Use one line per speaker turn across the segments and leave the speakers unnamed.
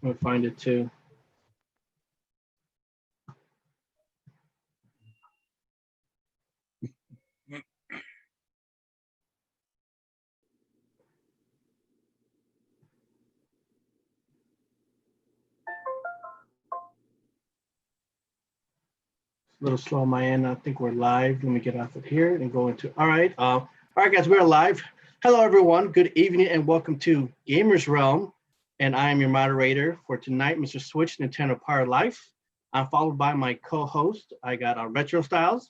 me find it too. A little slow on my end. I think we're live. Let me get off of here and go into. All right, guys, we're live. Hello, everyone. Good evening and welcome to Gamerz Realm. And I am your moderator for tonight, Mr. Switch Nintendo Power Life. I'm followed by my co-host. I got Retro Stylz.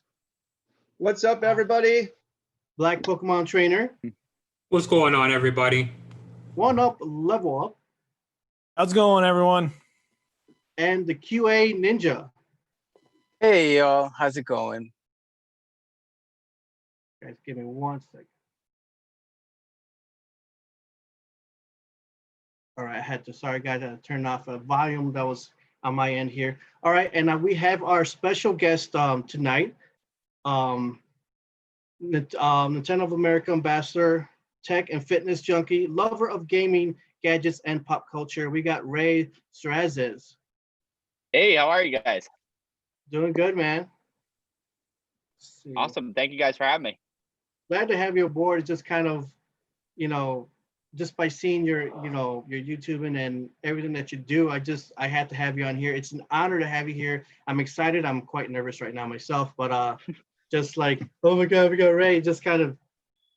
What's up, everybody?
BlackPKMNTrainer.
What's going on, everybody?
One Up, Level Up.
How's it going, everyone?
And the QA Ninja.
Hey, y'all. How's it going?
Guys, give me 1 second. All right, sorry guys, I had to turn off a volume that was on my end here. All right, and we have our special guest tonight, Nintendo of America ambassador, tech and fitness junkie, lover of gaming, gadgets, and pop culture. We got Ray Strazdas.
Hey, how are you guys?
Doing good, man.
Awesome. Thank you guys for having me.
Glad to have you aboard. It's just kind of, just by seeing your YouTubing and everything that you do, I had to have you on here. It's an honor to have you here. I'm excited. I'm quite nervous right now myself, but just like, oh my God, we got Ray, just kind of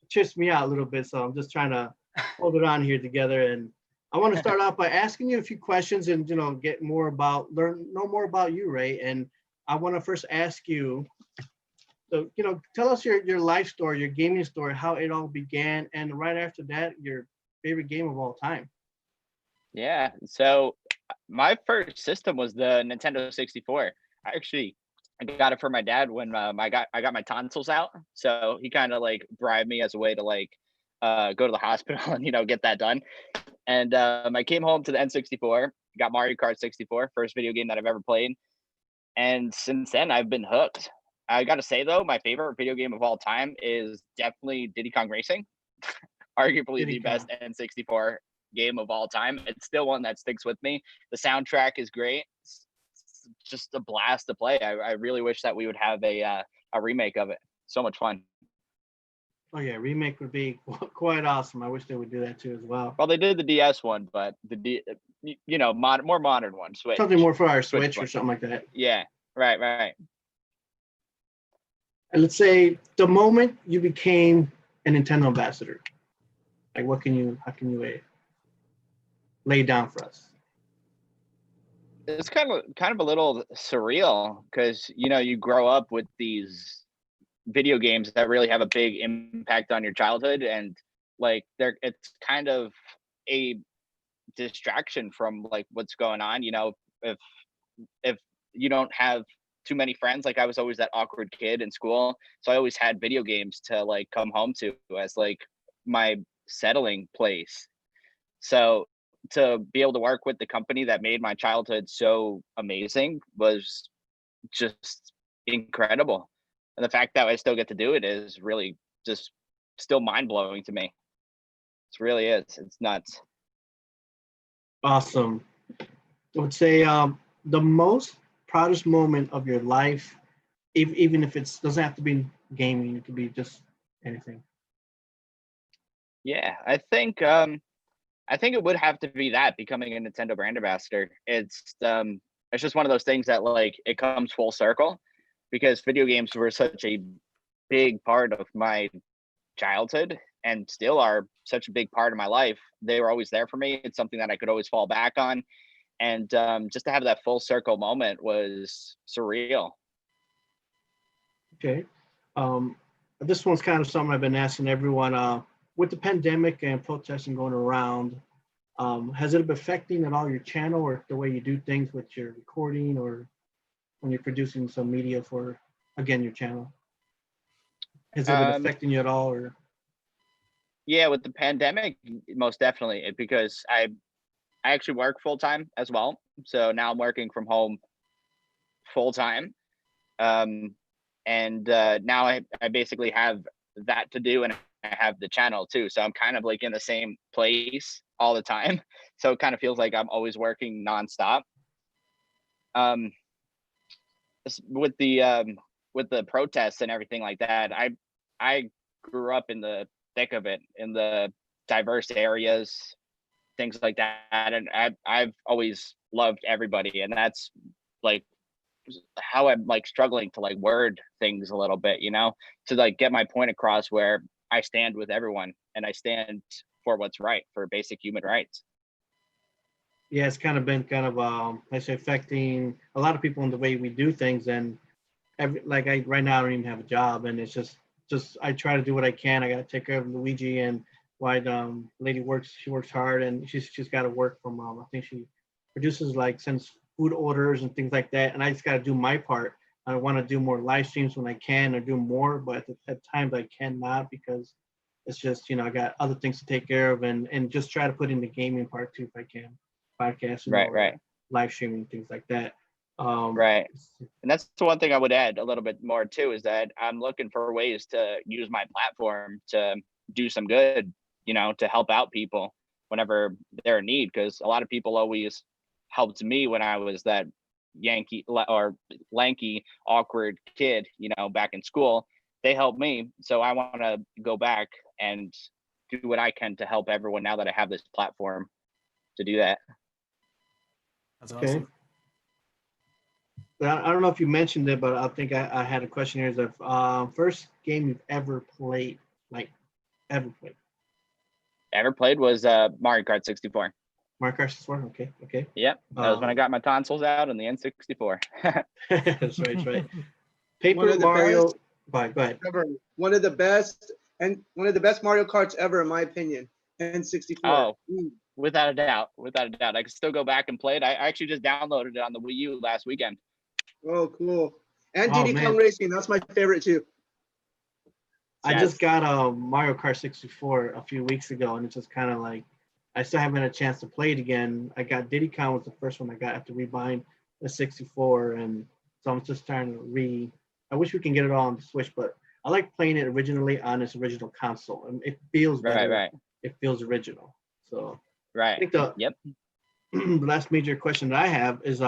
chips me out a little bit. So I'm just trying to hold it on here together. And I want to start off by asking you a few questions and, know more about you, Ray. And I want to first ask you, so, tell us your life story, your gaming story, how it all began. And right after that, your favorite game of all time.
Yeah. So my first system was the Nintendo 64. I got it for my dad when I got my tonsils out. So he kind of like bribed me as a way to like go to the hospital and, get that done. And I came home to the N64, got Mario Kart 64, first video game that I've ever played. And since then, I've been hooked. I got to say, though, my favorite video game of all time is definitely Diddy Kong Racing. Arguably the best N64 game of all time. It's still one that sticks with me. The soundtrack is great. It's just a blast to play. I really wish that we would have a remake of it. So much fun.
Oh, yeah, remake would be quite awesome. I wish they would do that, too, as well.
Well, they did the DS one, but more modern one. Switch.
Something more for our Switch or something like that.
Yeah, right.
And let's say the moment you became a Nintendo ambassador, like how can you lay down for us?
It's kind of a little surreal because you grow up with these video games that really have a big impact on your childhood, and like it's kind of a distraction from like what's going on. If you don't have too many friends, like I was always that awkward kid in school, so I always had video games to like come home to as like my settling place. So to be able to work with the company that made my childhood so amazing was just incredible, and the fact that I still get to do it is really just still mind-blowing to me. It really is. It's nuts.
Awesome. I would say the most proudest moment of your life, even if it doesn't have to be gaming, it could be just anything.
Yeah, I think it would have to be that, becoming a Nintendo brand ambassador. It's just one of those things that like it comes full circle, because video games were such a big part of my childhood and still are such a big part of my life. They were always there for me. It's something that I could always fall back on. And just to have that full circle moment was surreal.
Okay. This one's kind of something I've been asking everyone. With the pandemic and protesting going around, has it been affecting at all your channel or the way you do things with your recording or when you're producing some media for, again, your channel? Has it been affecting you at all? Or?
Yeah, with the pandemic, most definitely, because I actually work full time as well. So now I'm working from home full time. And now I basically have that to do, and I have the channel too. So I'm kind of like in the same place all the time. So it kind of feels like I'm always working nonstop. With the protests and everything like that, I grew up in the thick of it, in the diverse areas, things like that, and I've always loved everybody, and that's like how I'm like struggling to like word things a little bit, to like get my point across, where I stand with everyone and I stand for what's right, for basic human rights.
Yeah, it's kind of been I say, affecting a lot of people in the way we do things. And right now I don't even have a job, and it's just I try to do what I can. I got to take care of Luigi, and why lady works. She works hard, and she's got to work from. I think she produces, like, sends food orders and things like that. And I just got to do my part. I want to do more live streams when I can, or do more, but at times I cannot, because it's just, I got other things to take care of, and just try to put in the gaming part too if I can, podcasting,
Right.
live streaming, things like that.
Right. And that's the one thing I would add a little bit more too, is that I'm looking for ways to use my platform to do some good, to help out people whenever they're in need. Because a lot of people always helped me when I was that Yankee or lanky, awkward kid, back in school. They helped me. So I want to go back and do what I can to help everyone now that I have this platform to do that.
That's
Okay.
awesome.
I don't know if you mentioned it, but I think I had a question here. Is the first game you've ever played, like ever played?
Ever played was Mario Kart 64.
Mario Kart 64. Okay.
Yep, that was when I got my tonsils out in the N64.
That's right.
One
Paper
of the
Mario.
best
Go ahead.
ever. One of the best Mario Karts ever, in my opinion. N64.
Oh, without a doubt. I can still go back and play it. I actually just downloaded it on the Wii U last weekend.
Oh, cool. And
Oh,
Diddy
man.
Kong Racing. That's my favorite too.
I
Yes.
just got a Mario Kart 64 a few weeks ago, and it's just kind of like, I still haven't had a chance to play it again. I got Diddy Kong was the first one I got after rebuying the 64, and so I'm just trying to I wish we can get it all on the Switch, but I like playing it originally on its original console, and it feels better.
Right.
It feels original. So I
Right.
think
Yep.
the last major question that I have is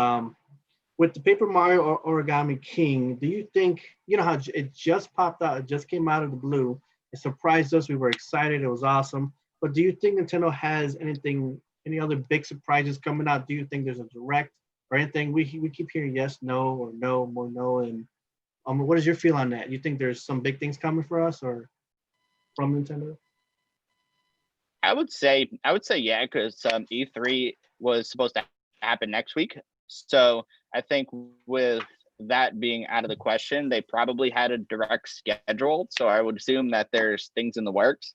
with the Paper Mario Origami King, do you think, how it just popped out, it just came out of the blue, it surprised us, we were excited, it was awesome, but do you think Nintendo has any other big surprises coming out? Do you think there's a direct or anything? We keep hearing yes, no, or no, more no, and what is your feel on that? You think there's some big things coming for us, or from Nintendo?
I would say yeah, because E3 was supposed to happen next week. So I think with that being out of the question, they probably had a direct schedule. So I would assume that there's things in the works.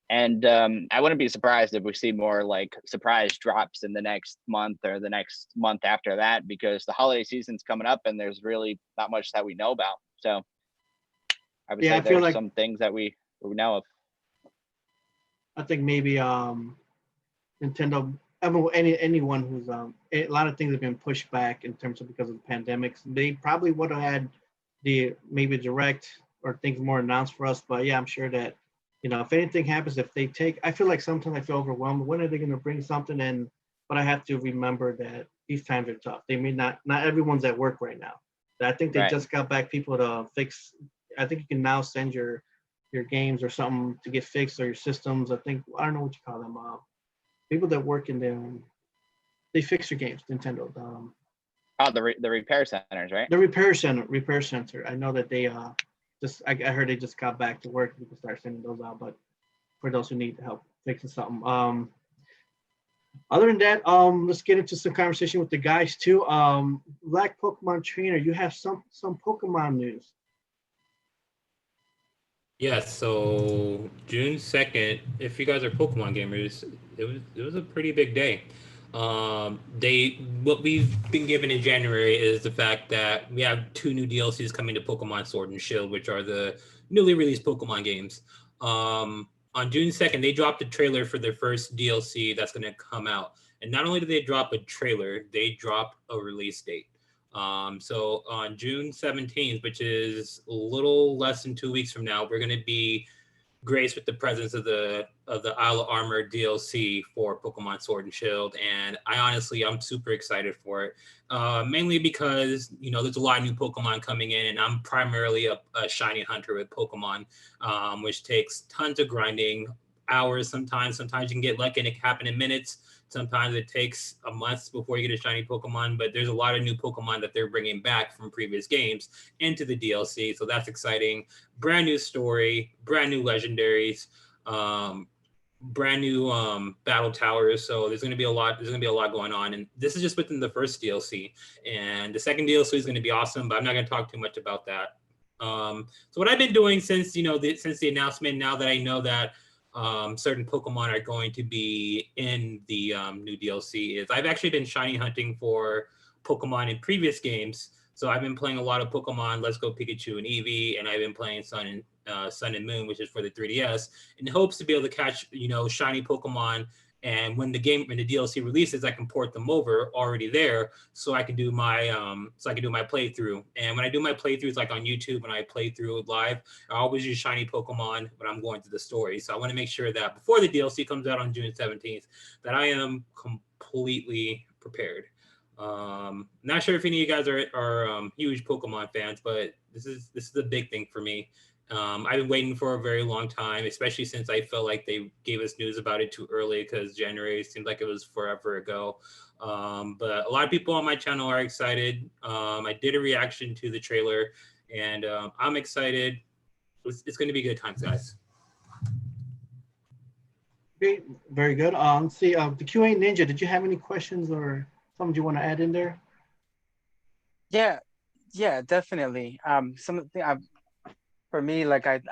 And I wouldn't be surprised if we see more like surprise drops in the next month or the next month after that, because the holiday season's coming up and there's really not much that we know about. So I would say
I feel
there's
like
some things that we know of.
I think maybe Nintendo, anyone who's a lot of things have been pushed back in terms of because of the pandemics. They probably would have had maybe direct or things more announced for us. But yeah, I'm sure that if anything happens, I feel like sometimes I feel overwhelmed. When are they going to bring something in? But I have to remember that these times are tough. They may not everyone's at work right now. I think they just got back people to fix. I think you can now send your games or something to get fixed, or your systems. I don't know what you call them. People that work in there, they fix your games. Nintendo.
The repair centers, right?
The repair center. I know that they I heard they just got back to work. We can start sending those out. But for those who need help fixing something, other than that, let's get into some conversation with the guys too. BlackPKMNTrainer, you have some Pokemon news.
Yes, so June 2nd, if you guys are Pokemon gamers, it was a pretty big day. What we've been given in January is the fact that we have 2 new DLCs coming to Pokemon Sword and Shield, which are the newly released Pokemon games. On June 2nd, they dropped a trailer for their first DLC that's going to come out. And not only did they drop a trailer, they dropped a release date. So on June 17th, which is a little less than 2 weeks from now, we're going to be graced with the presence of the Isle of Armor DLC for Pokemon Sword and Shield, and I'm super excited for it. Mainly because there's a lot of new Pokemon coming in, and I'm primarily a shiny hunter with Pokemon, which takes tons of grinding, hours sometimes. Sometimes you can get lucky and it can happen in minutes. Sometimes it takes a month before you get a shiny Pokemon, but there's a lot of new Pokemon that they're bringing back from previous games into the DLC, so that's exciting. Brand new story, brand new legendaries, brand new battle towers. So there's going to be a lot. There's going to be a lot going on, and this is just within the first DLC. And the second DLC is going to be awesome, but I'm not going to talk too much about that. So what I've been doing since since the announcement, now that I know that certain Pokemon are going to be in the new DLC, is I've actually been shiny hunting for Pokemon in previous games. So I've been playing a lot of Pokemon Let's Go Pikachu and Eevee, and I've been playing Sun and Moon, which is for the 3DS, in hopes to be able to catch shiny Pokemon. And when the DLC releases, I can port them over already there, so I can do my playthrough. And when I do my playthroughs, like on YouTube, when I play through live, I always use shiny Pokemon when I'm going through the story. So I want to make sure that before the DLC comes out on June 17th, that I am completely prepared. Not sure if any of you guys are huge Pokemon fans, but this is a big thing for me. I've been waiting for a very long time, especially since I felt like they gave us news about it too early, because January seemed like it was forever ago. But a lot of people on my channel are excited. I did a reaction to the trailer, and I'm excited. It's going to be good times, guys.
Great, very good. Let's see, the QA Ninja, did you have any questions or something you want to add in there?
Yeah, definitely. Something for me, like I'm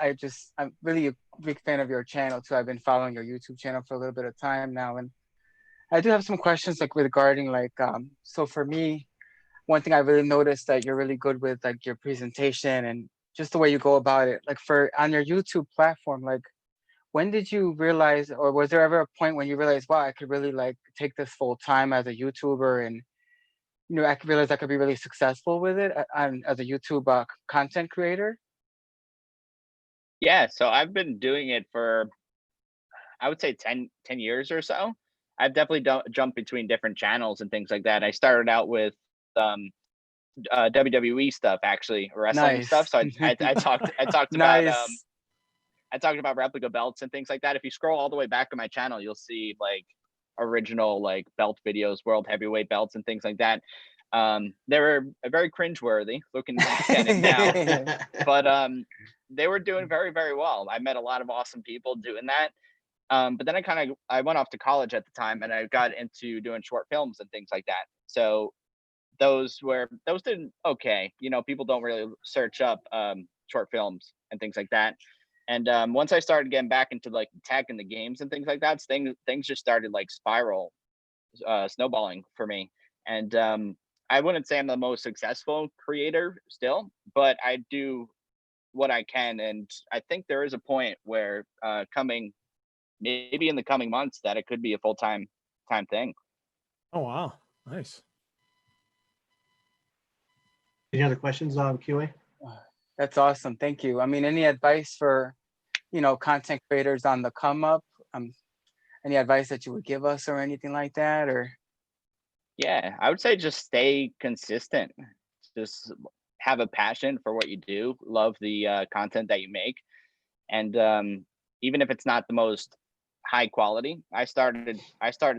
really a big fan of your channel too. I've been following your YouTube channel for a little bit of time now, and I do have some questions like regarding so for me, one thing I really noticed that you're really good with, like your presentation and just the way you go about it. Like on your YouTube platform, like when did you realize, or was there ever a point when you realized, wow, I could really like take this full time as a YouTuber, and I could realize I could be really successful with it as a YouTube content creator?
Yeah, so I've been doing it for, I would say 10 years or so. I've definitely jumped between different channels and things like that. I started out with WWE stuff, actually, wrestling
Nice.
stuff. So I talked
Nice.
I talked about replica belts and things like that. If you scroll all the way back on my channel, you'll see like original like belt videos, world heavyweight belts and things like that. They were very cringeworthy looking back at it now, but they were doing very, very well. I met a lot of awesome people doing that. But then I went off to college at the time, and I got into doing short films and things like that. So those did okay. People don't really search up short films and things like that. And once I started getting back into like tech and the games and things like that, things just started like snowballing for me. And I wouldn't say I'm the most successful creator still, but I do what I can. And I think there is a point where maybe in the coming months, that it could be a full-time thing.
Oh, wow. Nice.
Any other questions on QA?
That's awesome. Thank you. I mean, any advice for, content creators on the come up? Any advice that you would give us or anything like that? Or
Yeah, I would say just stay consistent. Just have a passion for what you do. Love the content that you make, and even if it's not the most high quality, I started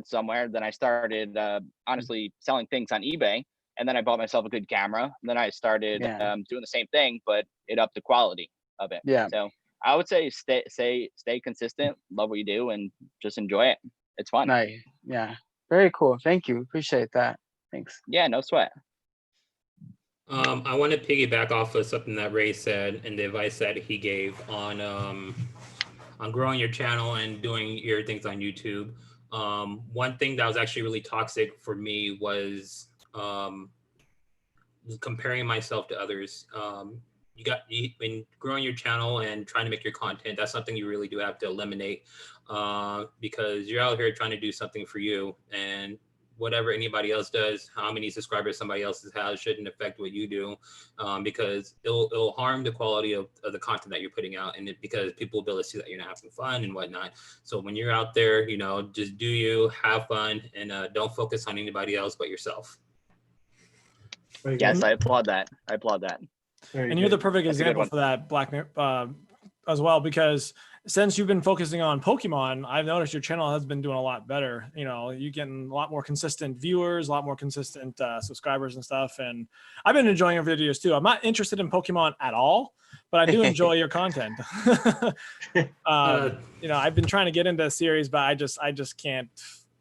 somewhere. Then I started honestly selling things on eBay, and then I bought myself a good camera. And then I started doing the same thing, but it upped the quality of it.
Yeah.
So I would say stay consistent, love what you do, and just enjoy it. It's fun.
Nice. Yeah. Very cool. Thank you. Appreciate that. Thanks.
Yeah, no sweat.
I want to piggyback off of something that Ray said and the advice that he gave on growing your channel and doing your things on YouTube. One thing that was actually really toxic for me was comparing myself to others. When growing your channel and trying to make your content, that's something you really do have to eliminate, because you're out here trying to do something for you. And whatever anybody else does, how many subscribers somebody else has shouldn't affect what you do, because it'll harm the quality of the content that you're putting out, and because people will be able to see that you're not having fun and whatnot. So when you're out there, you know, just do you, have fun, and don't focus on anybody else but yourself.
Very good.
Yes, I applaud that. I applaud that.
Very
And you're the
good.
perfect
That's a good
example
one.
for that, Black, as well, because since you've been focusing on Pokemon, I've noticed your channel has been doing a lot better. You know, you getting a lot more consistent viewers, a lot more consistent subscribers and stuff. And I've been enjoying your videos too. I'm not interested in Pokemon at all, but I do enjoy your content. You know, I've been trying to get into a series, but I just can't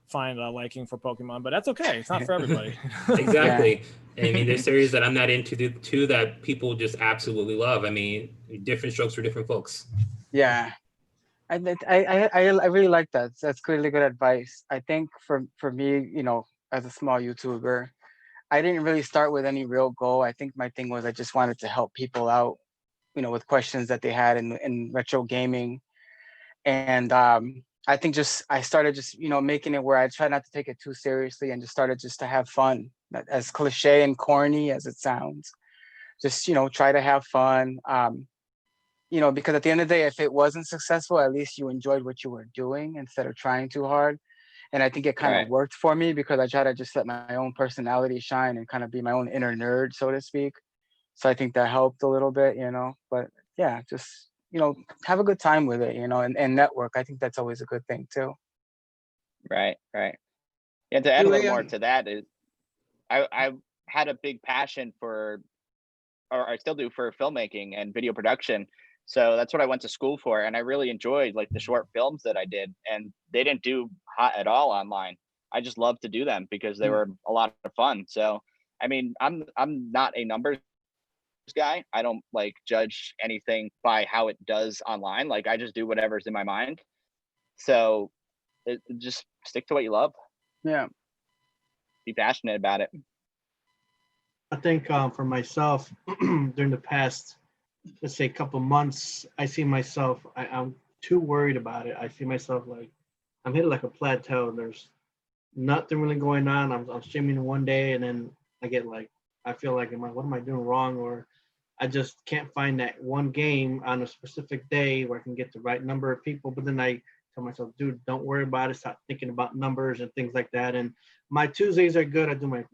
find a liking for Pokemon, but that's okay. It's not for everybody.
Exactly. I mean, there's series that I'm not into too that people just absolutely love. I mean, different strokes for different folks.
Yeah. I really like that. That's really good advice. I think for me, you know, as a small YouTuber, I didn't really start with any real goal. I think my thing was I just wanted to help people out, you know, with questions that they had in retro gaming. And I think I started just, you know, making it where I try not to take it too seriously and just started just to have fun, as cliche and corny as it sounds. Just, you know, try to have fun. You know, because at the end of the day, if it wasn't successful, at least you enjoyed what you were doing instead of trying too hard. And I think it kind of
Right.
worked for me because I try to just let my own personality shine and kind of be my own inner nerd, so to speak. So I think that helped a little bit, you know, but yeah, just, you know, have a good time with it, you know, and network. I think that's always a good thing too.
Right. And to add a little more
Julian.
to that is, I had a big passion for, or I still do, for filmmaking and video production. So that's what I went to school for, and I really enjoyed like the short films that I did, and they didn't do hot at all online. I just loved to do them because they were a lot of fun. So I mean, I'm not a numbers guy. I don't like judge anything by how it does online. Like I just do whatever's in my mind. So just stick to what you love.
Yeah.
Be passionate about it.
I think for myself, during the past, let's say, couple months, I see myself. I'm too worried about it. I see myself like I'm hitting like a plateau. There's nothing really going on. I'm streaming one day, and then I get like I feel like, what am I doing wrong? Or I just can't find that one game on a specific day where I can get the right number of people. But then I tell myself, dude, don't worry about it. Stop thinking about numbers and things like that. And my Tuesdays are good. I do my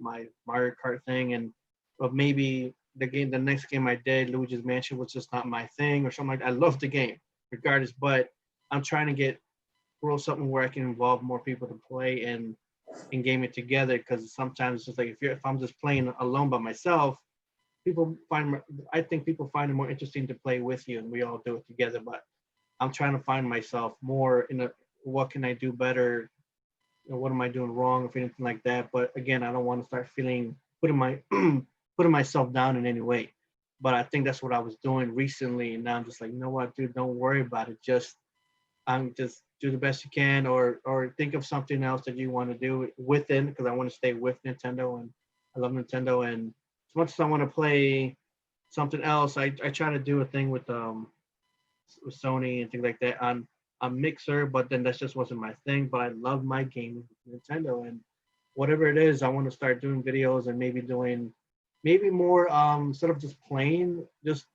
Mario Kart thing, and but maybe the next game I did, Luigi's Mansion, was just not my thing or something like that. I love the game regardless, but I'm trying to grow something where I can involve more people to play and game it together. Because sometimes it's just like if I'm just playing alone by myself, I think people find it more interesting to play with you, and we all do it together. But I'm trying to find myself more in what can I do better, what am I doing wrong, or anything like that. But again, I don't want to start putting myself down in any way. But I think that's what I was doing recently, and now I'm just like, you know what, dude, don't worry about it. Just do the best you can, or think of something else that you want to do within, because I want to stay with Nintendo, and I love Nintendo. And as much as I want to play something else, I try to do a thing with with Sony and things like that on a mixer, but then that just wasn't my thing. But I love my game with Nintendo, and whatever it is, I want to start doing videos and maybe more instead of just playing. Just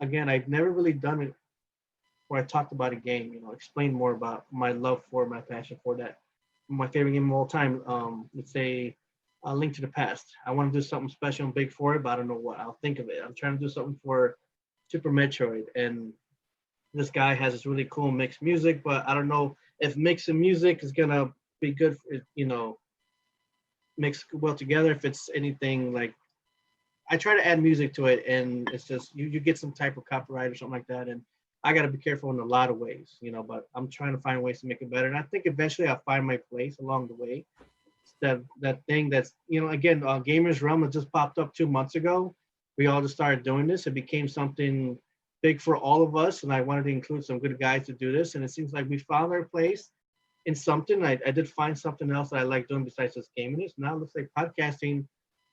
again, I've never really done it where I talked about a game, explain more about my love for, my passion for that. My favorite game of all time, let's say A Link to the Past. I want to do something special and big for it, but I don't know what. I'll think of it. I'm trying to do something for Super Metroid, and this guy has this really cool mixed music, but I don't know if mixing music is gonna be good for, mix well together. If it's anything like, I try to add music to it, and it's just you get some type of copyright or something like that, and I got to be careful in a lot of ways, but I'm trying to find ways to make it better. And I think eventually I'll find my place along the way. That thing that's, again, Gamerz Realm that just popped up 2 months ago. We all just started doing this. It became something big for all of us. And I wanted to include some good guys to do this. And it seems like we found our place in something. I did find something else that I like doing besides just gaming this. Now it looks like podcasting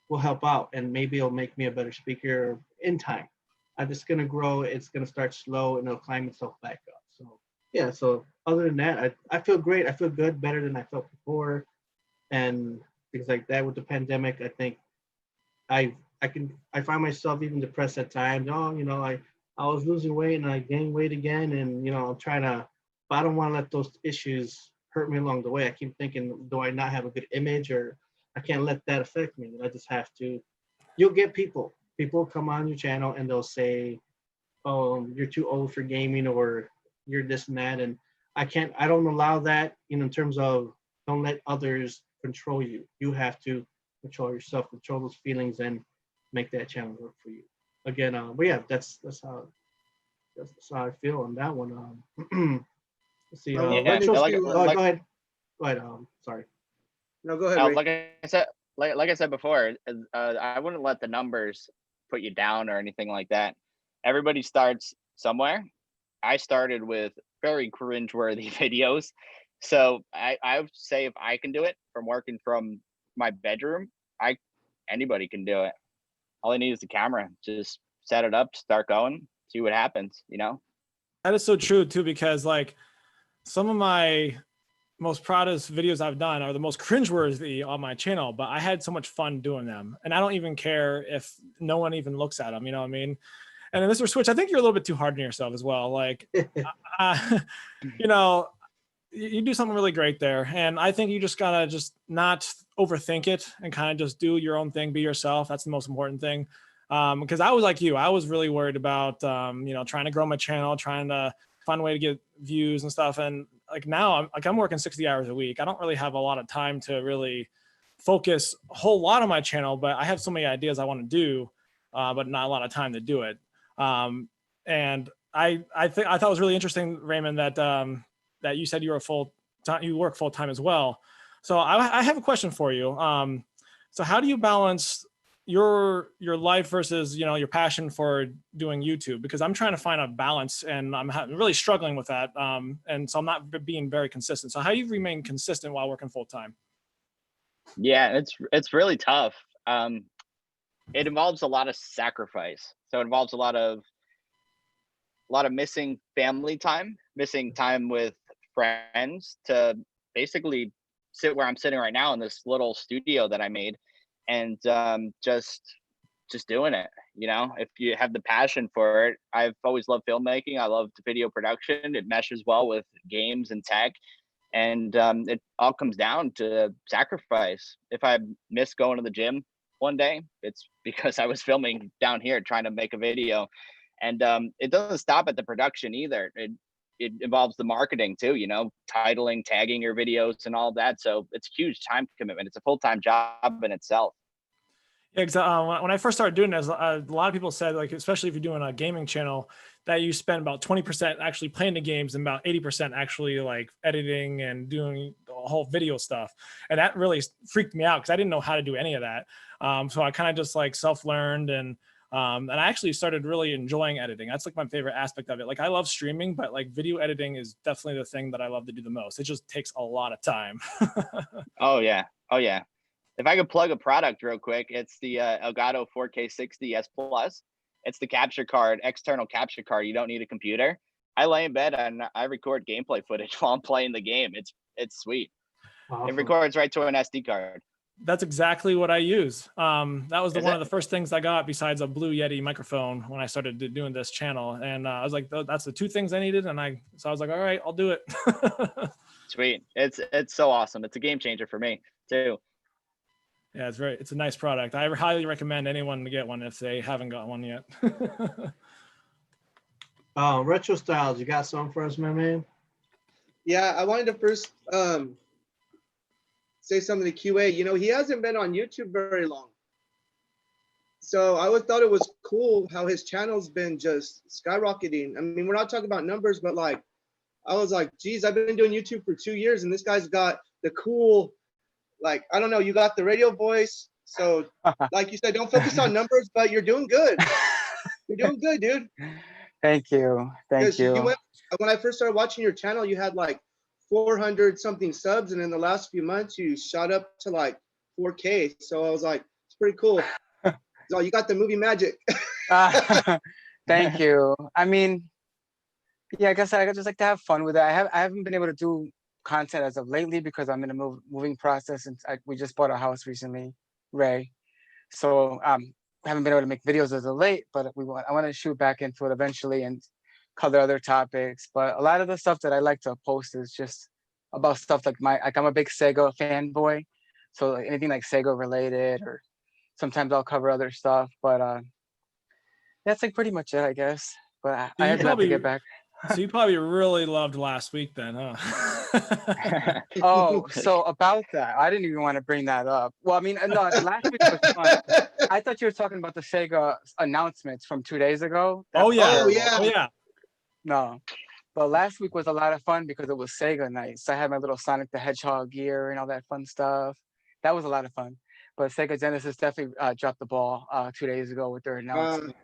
will help out, and maybe it'll make me a better speaker in time. I'm just gonna grow. It's gonna start slow, and it'll climb itself back up. So yeah. So other than that, I feel great. I feel good, better than I felt before, and things like that. With the pandemic, I think I find myself even depressed at times. Oh, I was losing weight and I gained weight again, and I'm trying to, but I don't want to let those issues hurt me along the way. I keep thinking, do I not have a good image, or I can't let that affect me. I just have to. You'll get people come on your channel and they'll say, oh, you're too old for gaming, or you're this and that, and I don't allow that. In terms of, don't let others control you. You have to control yourself, control those feelings, and make that channel work for you. Again, but yeah, that's how I feel on that one. Let's see.
Yeah,
Retro,
like-
go
like-
ahead. Go ahead. Sorry.
No, go ahead, Ray.
Like I said before, I wouldn't let the numbers put you down or anything like that. Everybody starts somewhere. I started with very cringeworthy videos, so I would say if I can do it from working from my bedroom, anybody can do it. All I need is the camera. Just set it up, start going, see what happens.
That is so true too, because like some of my most proudest videos I've done are the most cringeworthy on my channel, but I had so much fun doing them, and I don't even care if no one even looks at them. You know what I mean? And then Mr. Switch, I think you're a little bit too hard on yourself as well. Like, you do something really great there, and I think you just gotta just not overthink it and kind of just do your own thing, be yourself. That's the most important thing. Because I was like you, I was really worried about trying to grow my channel, trying to find a way to get views and stuff. And like now, I'm working 60 hours a week. I don't really have a lot of time to really focus a whole lot on my channel, but I have so many ideas I want to do, but not a lot of time to do it. And I thought it was really interesting, Raymond, that you said you work full time as well. So I have a question for you. So how do you balance your life versus your passion for doing YouTube? Because I'm trying to find a balance, and I'm really struggling with that. And so I'm not being very consistent. So how do you remain consistent while working full time?
Yeah, it's really tough. It involves a lot of sacrifice. So it involves a lot of missing family time, missing time with friends, to basically sit where I'm sitting right now in this little studio that I made, and just doing it. If you have the passion for it. I've always loved filmmaking. I loved video production. It meshes well with games and tech, and it all comes down to sacrifice. If I miss going to the gym one day, it's because I was filming down here trying to make a video. And it doesn't stop at the production either. It involves the marketing too, titling, tagging your videos and all that. So it's a huge time commitment. It's a full-time job in itself.
Yeah, when I first started doing this, a lot of people said, like, especially if you're doing a gaming channel, that you spend about 20% actually playing the games and about 80% actually like editing and doing the whole video stuff. And that really freaked me out because I didn't know how to do any of that. So I kind of just like self-learned, and I actually started really enjoying editing. That's like my favorite aspect of it. Like I love streaming, but like video editing is definitely the thing that I love to do the most. It just takes a lot of time.
Oh yeah. If I could plug a product real quick, it's the Elgato 4K60 S Plus. It's the capture card, external capture card. You don't need a computer. I lay in bed and I record gameplay footage while I'm playing the game. It's sweet.
Awesome.
It records right to an SD card.
That's exactly what I use. That was
Is
one
it?
of the first things I got besides a Blue Yeti microphone when I started doing this channel. And I was like, that's the two things I needed. And so I was like, all right, I'll do it.
Sweet. It's so awesome. It's a game changer for me too.
Yeah, it's a nice product. I highly recommend anyone to get one if they haven't got one yet.
Retro Stylz, you got something for us, my man?
Yeah, I wanted to first say something to QA. He hasn't been on YouTube very long. So I always thought it was cool how his channel's been just skyrocketing. I mean, we're not talking about numbers, but like, I was like, geez, I've been doing YouTube for 2 years and this guy's got the cool, like, I don't know, you got the radio voice. So like you said, don't focus on numbers, but you're doing good. You're doing good, dude.
Thank you. Thank you.
When I first started watching your channel, you had like 400 something subs, and in the last few months you shot up to like 4K. So I was like, it's pretty cool. So you got the movie magic.
Thank you. I mean, yeah, I guess I just like to have fun with it. I haven't been able to do content as of lately because I'm in a moving process, and we just bought a house recently, Ray. So haven't been able to make videos as of late, but I want to shoot back into it eventually and cover other topics. But a lot of the stuff that I like to post is just about stuff like I'm a big Sega fanboy, so anything like Sega related, or sometimes I'll cover other stuff. But that's like pretty much it, I guess. But I have to get back.
So you probably really loved last week then, huh?
Oh, so about that, I didn't even want to bring that up. Well, I mean, no, last week was fun. I thought you were talking about the Sega announcements from 2 days ago.
Oh yeah,
Oh, yeah.
oh yeah.
No, but last week was a lot of fun because it was Sega night. So I had my little Sonic the Hedgehog gear and all that fun stuff. That was a lot of fun. But Sega Genesis definitely dropped the ball 2 days ago with their announcement.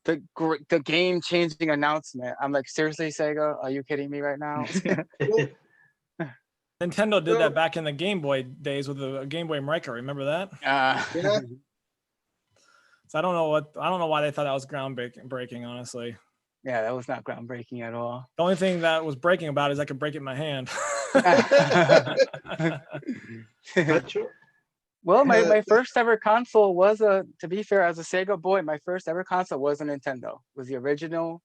The game-changing announcement. I'm like, seriously, Sega? Are you kidding me right now?
Nintendo did that back in the Game Boy days with the Game Boy Micro. Remember that?
Yeah.
So I don't know why they thought that was groundbreaking, honestly.
Yeah, that was not groundbreaking at all.
The only thing that was breaking about is I could break it in my hand.
That's true.
Well, my first ever console was to be fair, as a Sega boy, my first ever console was a Nintendo. It was the original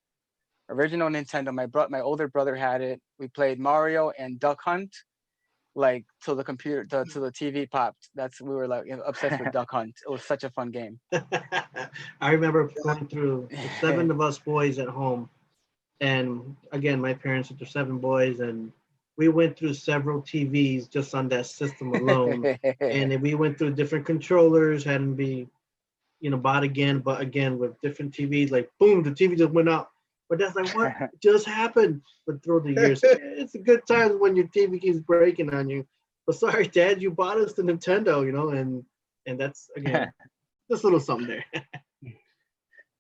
Nintendo. My older brother had it. We played Mario and Duck Hunt, like till the TV popped. We were like obsessed with Duck Hunt. It was such a fun game.
I remember going through the 7 of us boys at home, and again, my parents had their 7 boys, and we went through several TVs just on that system alone. And we went through different controllers, had them be, bought again, but again with different TVs. Like boom, the TV just went out. But that's like, what just happened? But through the years, it's a good time when your TV keeps breaking on you. But sorry, Dad, you bought us the Nintendo, and that's again just a little something there.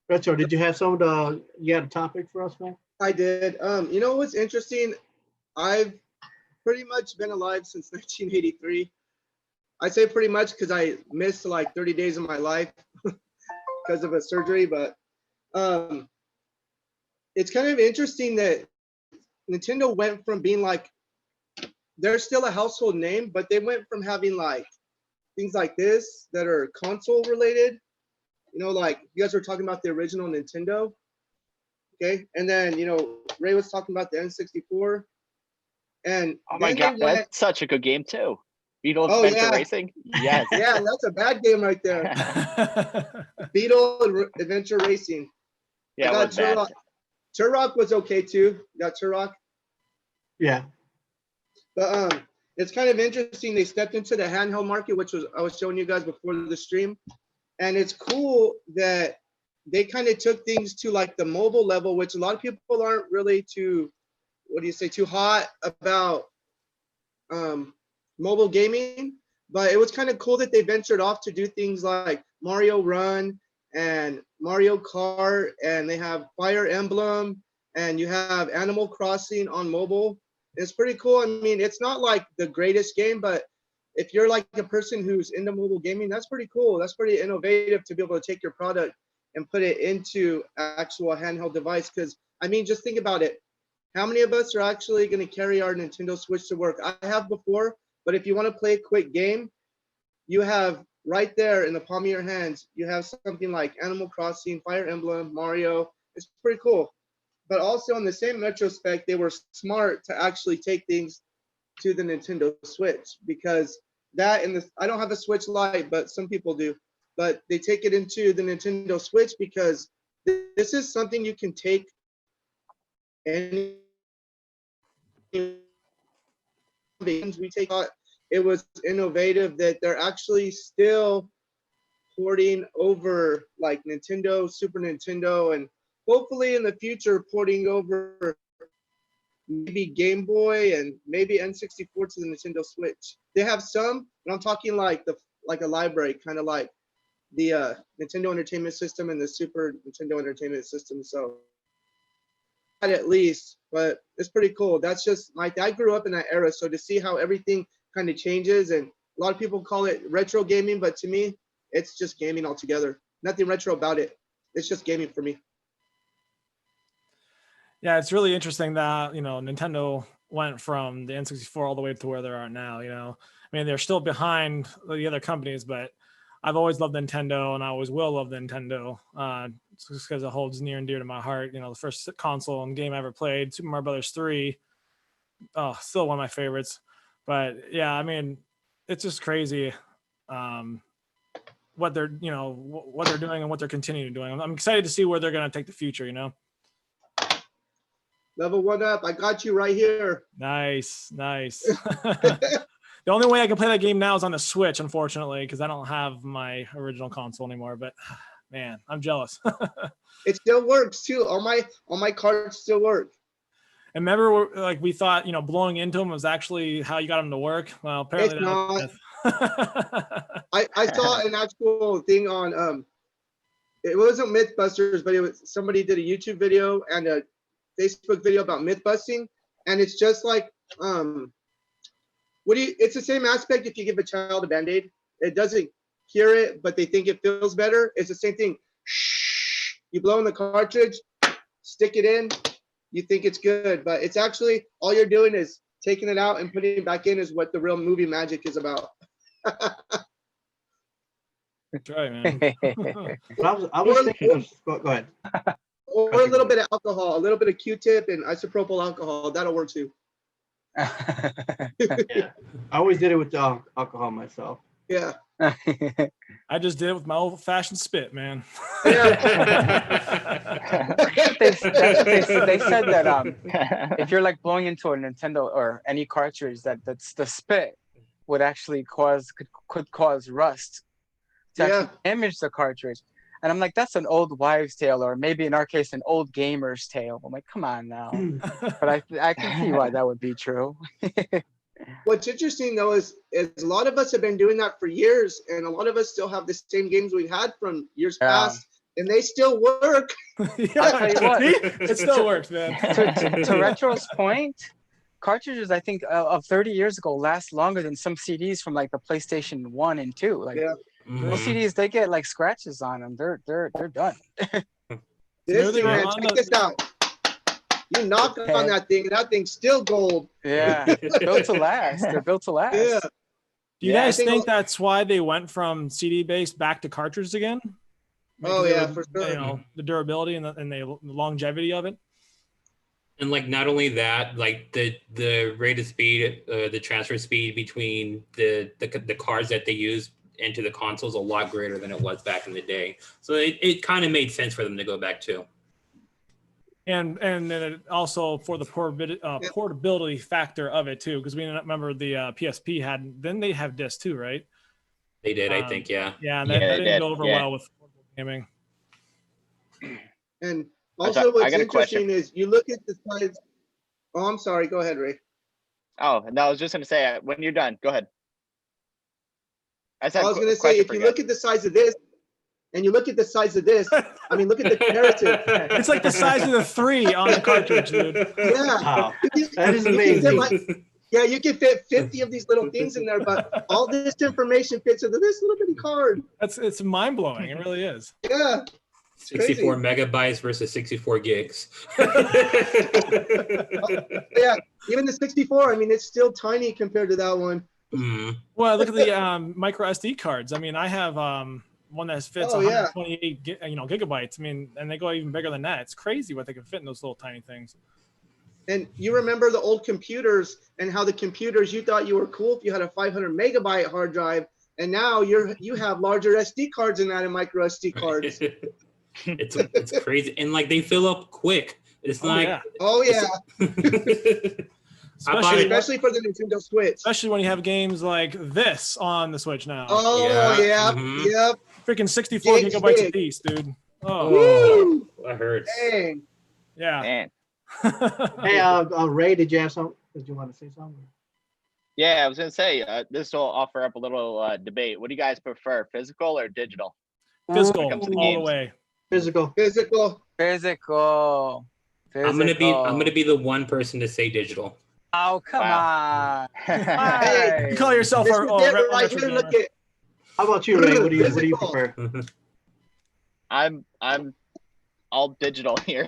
Retro, did you have you had a topic for us, man?
I did. You know what's interesting? I've pretty much been alive since 1983. I say pretty much because I missed like 30 days of my life because of a surgery, but it's kind of interesting that Nintendo went from being like, they're still a household name, but they went from having like things like this that are console related, like you guys were talking about the original Nintendo. Okay. And then, Ray was talking about the N64. And
oh my God, that's such a good game too. Beetle Adventure Racing? Yes.
Yeah, that's a bad game right there. Beetle Adventure Racing.
Yeah, it was bad.
Turok was okay too. You got Turok?
Yeah.
But it's kind of interesting. They stepped into the handheld market, which I was showing you guys before the stream. And it's cool that they kind of took things to like the mobile level, which a lot of people aren't really too hot about mobile gaming. But it was kind of cool that they ventured off to do things like Mario Run and Mario Kart, and they have Fire Emblem, and you have Animal Crossing on mobile. It's pretty cool. I mean, it's not like the greatest game, but if you're like a person who's into mobile gaming, that's pretty cool. That's pretty innovative to be able to take your product and put it into actual handheld device. Because I mean, just think about it. How many of us are actually going to carry our Nintendo Switch to work? I have before, but if you want to play a quick game, you have right there in the palm of your hands, you have something like Animal Crossing, Fire Emblem, Mario. It's pretty cool. But also in the same retrospect, they were smart to actually take things to the Nintendo Switch, because I don't have a Switch Lite, but some people do. But they take it into the Nintendo Switch because this is something you can take any. It was innovative that they're actually still porting over like Nintendo, Super Nintendo, and hopefully in the future porting over maybe Game Boy and maybe N64 to the Nintendo Switch. They have some, but I'm talking like a library, kind of like the Nintendo Entertainment System and the Super Nintendo Entertainment System. So at least, but it's pretty cool. That's just I grew up in that era, so to see how everything kind of changes, and a lot of people call it retro gaming, but to me, it's just gaming altogether. Nothing retro about it. It's just gaming for me.
Yeah, it's really interesting that Nintendo went from the N64 all the way to where they are now. You know, I mean, they're still behind the other companies, but I've always loved Nintendo, and I always will love Nintendo, just because it holds near and dear to my heart. You know, the first console and game I ever played, Super Mario Brothers 3, still one of my favorites. But yeah, I mean, it's just crazy what they're what they're doing and what they're continuing doing. I'm excited to see where they're going to take the future. You know.
Level 1 up. I got you right here.
Nice. The only way I can play that game now is on the Switch, unfortunately, because I don't have my original console anymore. But man, I'm jealous.
It still works too. All my cards still work.
And remember, like we thought, blowing into them was actually how you got them to work. Well, apparently
It's not. I saw an actual thing on it wasn't Mythbusters, but it was somebody did a YouTube video and a Facebook video about myth busting, and it's just like it's the same aspect if you give a child a band-aid. It doesn't cure it, but they think it feels better. It's the same thing. Shh. You blow in the cartridge, stick it in, you think it's good, but it's actually all you're doing is taking it out and putting it back in is what the real movie magic is about.
That's right, man.
I was thinking of, go ahead.
Or a little bit of alcohol, a little bit of Q-tip and isopropyl alcohol. That'll work too.
Yeah. I always did it with alcohol myself.
Yeah.
I just did it with my old-fashioned spit, man.
Yeah.
they said that if you're like blowing into a Nintendo or any cartridge, that's the spit would actually could cause rust to actually damage the cartridge. And I'm like, that's an old wives' tale, or maybe in our case, an old gamer's tale. I'm like, come on now. But I can see why that would be true.
What's interesting though is a lot of us have been doing that for years, and a lot of us still have the same games we had from years past, and they still work.
I'll tell you what,
it still works, man.
To Retro's point, cartridges I think of 30 years ago last longer than some CDs from like the PlayStation 1 and 2. Like those CDs, they get like scratches on them. They're done.
This thing, man, check this out. You knock on that thing, and that thing's still gold.
Yeah, built to last. They're built to last.
Yeah.
Do you guys think that's why they went from CD-based back to cartridge again?
Oh yeah, for sure.
The durability and the longevity of it.
And like not only that, like the rate of speed, the transfer speed between the cards that they use into the console is a lot greater than it was back in the day. So it kind of made sense for them to go back to.
And then it also for the portability factor of it too, because we remember the PSP they have disc too, right?
They did, I think, yeah.
Yeah, and that didn't go over well with gaming.
And also, what's interesting is you look at the size. Oh, I'm sorry. Go ahead, Ray.
Oh no, I was just gonna say when you're done, go ahead.
I was gonna say if you look at the size of this. And you look at the size of this, I mean, look at the comparative.
It's like the size of the 3 on the cartridge, dude.
Yeah.
Wow. That is amazing.
Yeah, you can fit 50 of these little things in there, but all this information fits into this little bitty card.
It's mind-blowing. It really is.
Yeah.
64 megabytes versus 64 gigs.
Yeah, even the 64, I mean, it's still tiny compared to that one.
Well, look at the micro SD cards. I mean, I have one that fits 128 gigabytes. I mean, and they go even bigger than that. It's crazy what they can fit in those little tiny things.
And you remember the old computers and how the computers, you thought you were cool if you had a 500 megabyte hard drive, and now you have larger SD cards than that in micro SD cards.
It's crazy, and like they fill up quick. It's
Especially for the Nintendo Switch.
Especially when you have games like this on the Switch now.
Oh yeah. Yep.
Freaking 64 gigabytes a piece, dude.
Oh, that hurts.
Dang.
Yeah.
Man.
Hey, Ray, did you have something? Did you want to say something?
Yeah, I was gonna say this will offer up a little debate. What do you guys prefer, physical or digital?
Physical, all the way.
Physical.
I'm gonna be the one person to say digital.
Oh come on!
Hey,
you call yourself
right here, look at.
How about you, Ray? What do you prefer?
I'm all digital here.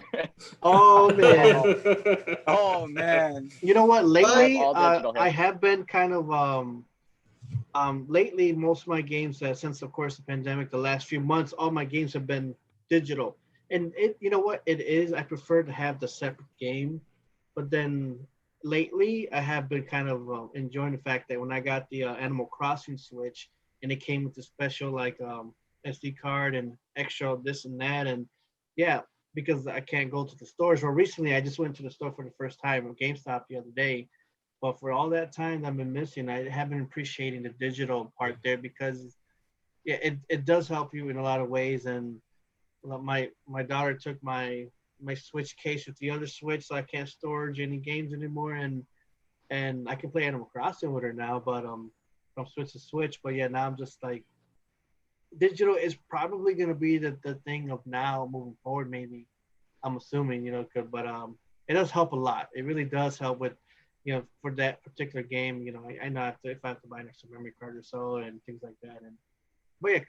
Oh man.
Oh man.
You know what? Lately,
all digital
I
here.
have been kind of lately most of my games since of course the pandemic, the last few months, all my games have been digital. And it, you know what it is, I prefer to have the separate game, but then lately I have been kind of enjoying the fact that when I got the Animal Crossing Switch and it came with the special like SD card and extra this and that, and yeah, because I can't go to the stores. Well, recently I just went to the store for the first time at GameStop the other day, but for all that time I've been missing, I have been appreciating the digital part there because yeah, it does help you in a lot of ways. And well, my daughter took my Switch case with the other Switch, so I can't storage any games anymore, and I can play Animal Crossing with her now, but from Switch to Switch. But yeah, now I'm just like digital is probably gonna be the thing of now moving forward. Maybe I'm assuming, you know, but it does help a lot. It really does help with, you know, for that particular game. You know, I know if I have to buy an extra memory card or so and things like that. And but yeah,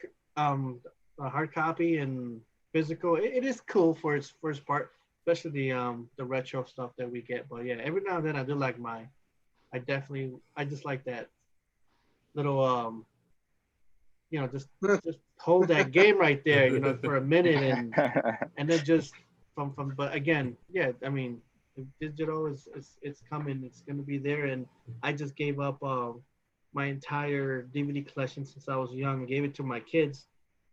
a hard copy and physical, it is cool for its first part, especially the retro stuff that we get. But yeah, every now and then I do like I just like that little you know, just hold that game right there, you know, for a minute and then just from but again, yeah, I mean the digital is it's coming, it's gonna be there. And I just gave up my entire DVD collection since I was young and gave it to my kids,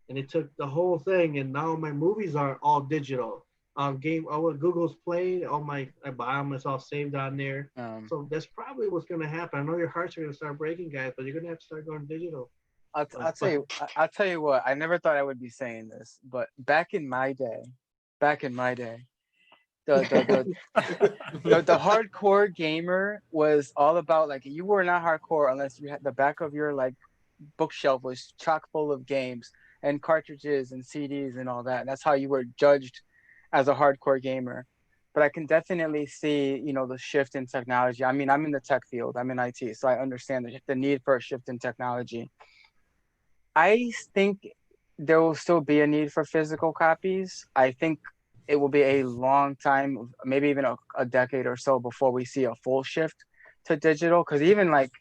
and it took the whole thing, and now my movies are all digital. All what Google's playing, all my I buy them, it's all saved on there. So that's probably what's gonna happen. I know your hearts are gonna start breaking, guys, but you're gonna have to start going digital.
I'll tell you what, I never thought I would be saying this, but back in my day, the hardcore gamer was all about, like, you were not hardcore unless you had the back of your like bookshelf was chock full of games and cartridges and CDs and all that. And that's how you were judged as a hardcore gamer. But I can definitely see, you know, the shift in technology. I mean, I'm in the tech field, I'm in IT, so I understand the need for a shift in technology. I think there will still be a need for physical copies. I think it will be a long time, maybe even a decade or so before we see a full shift to digital. Because even like,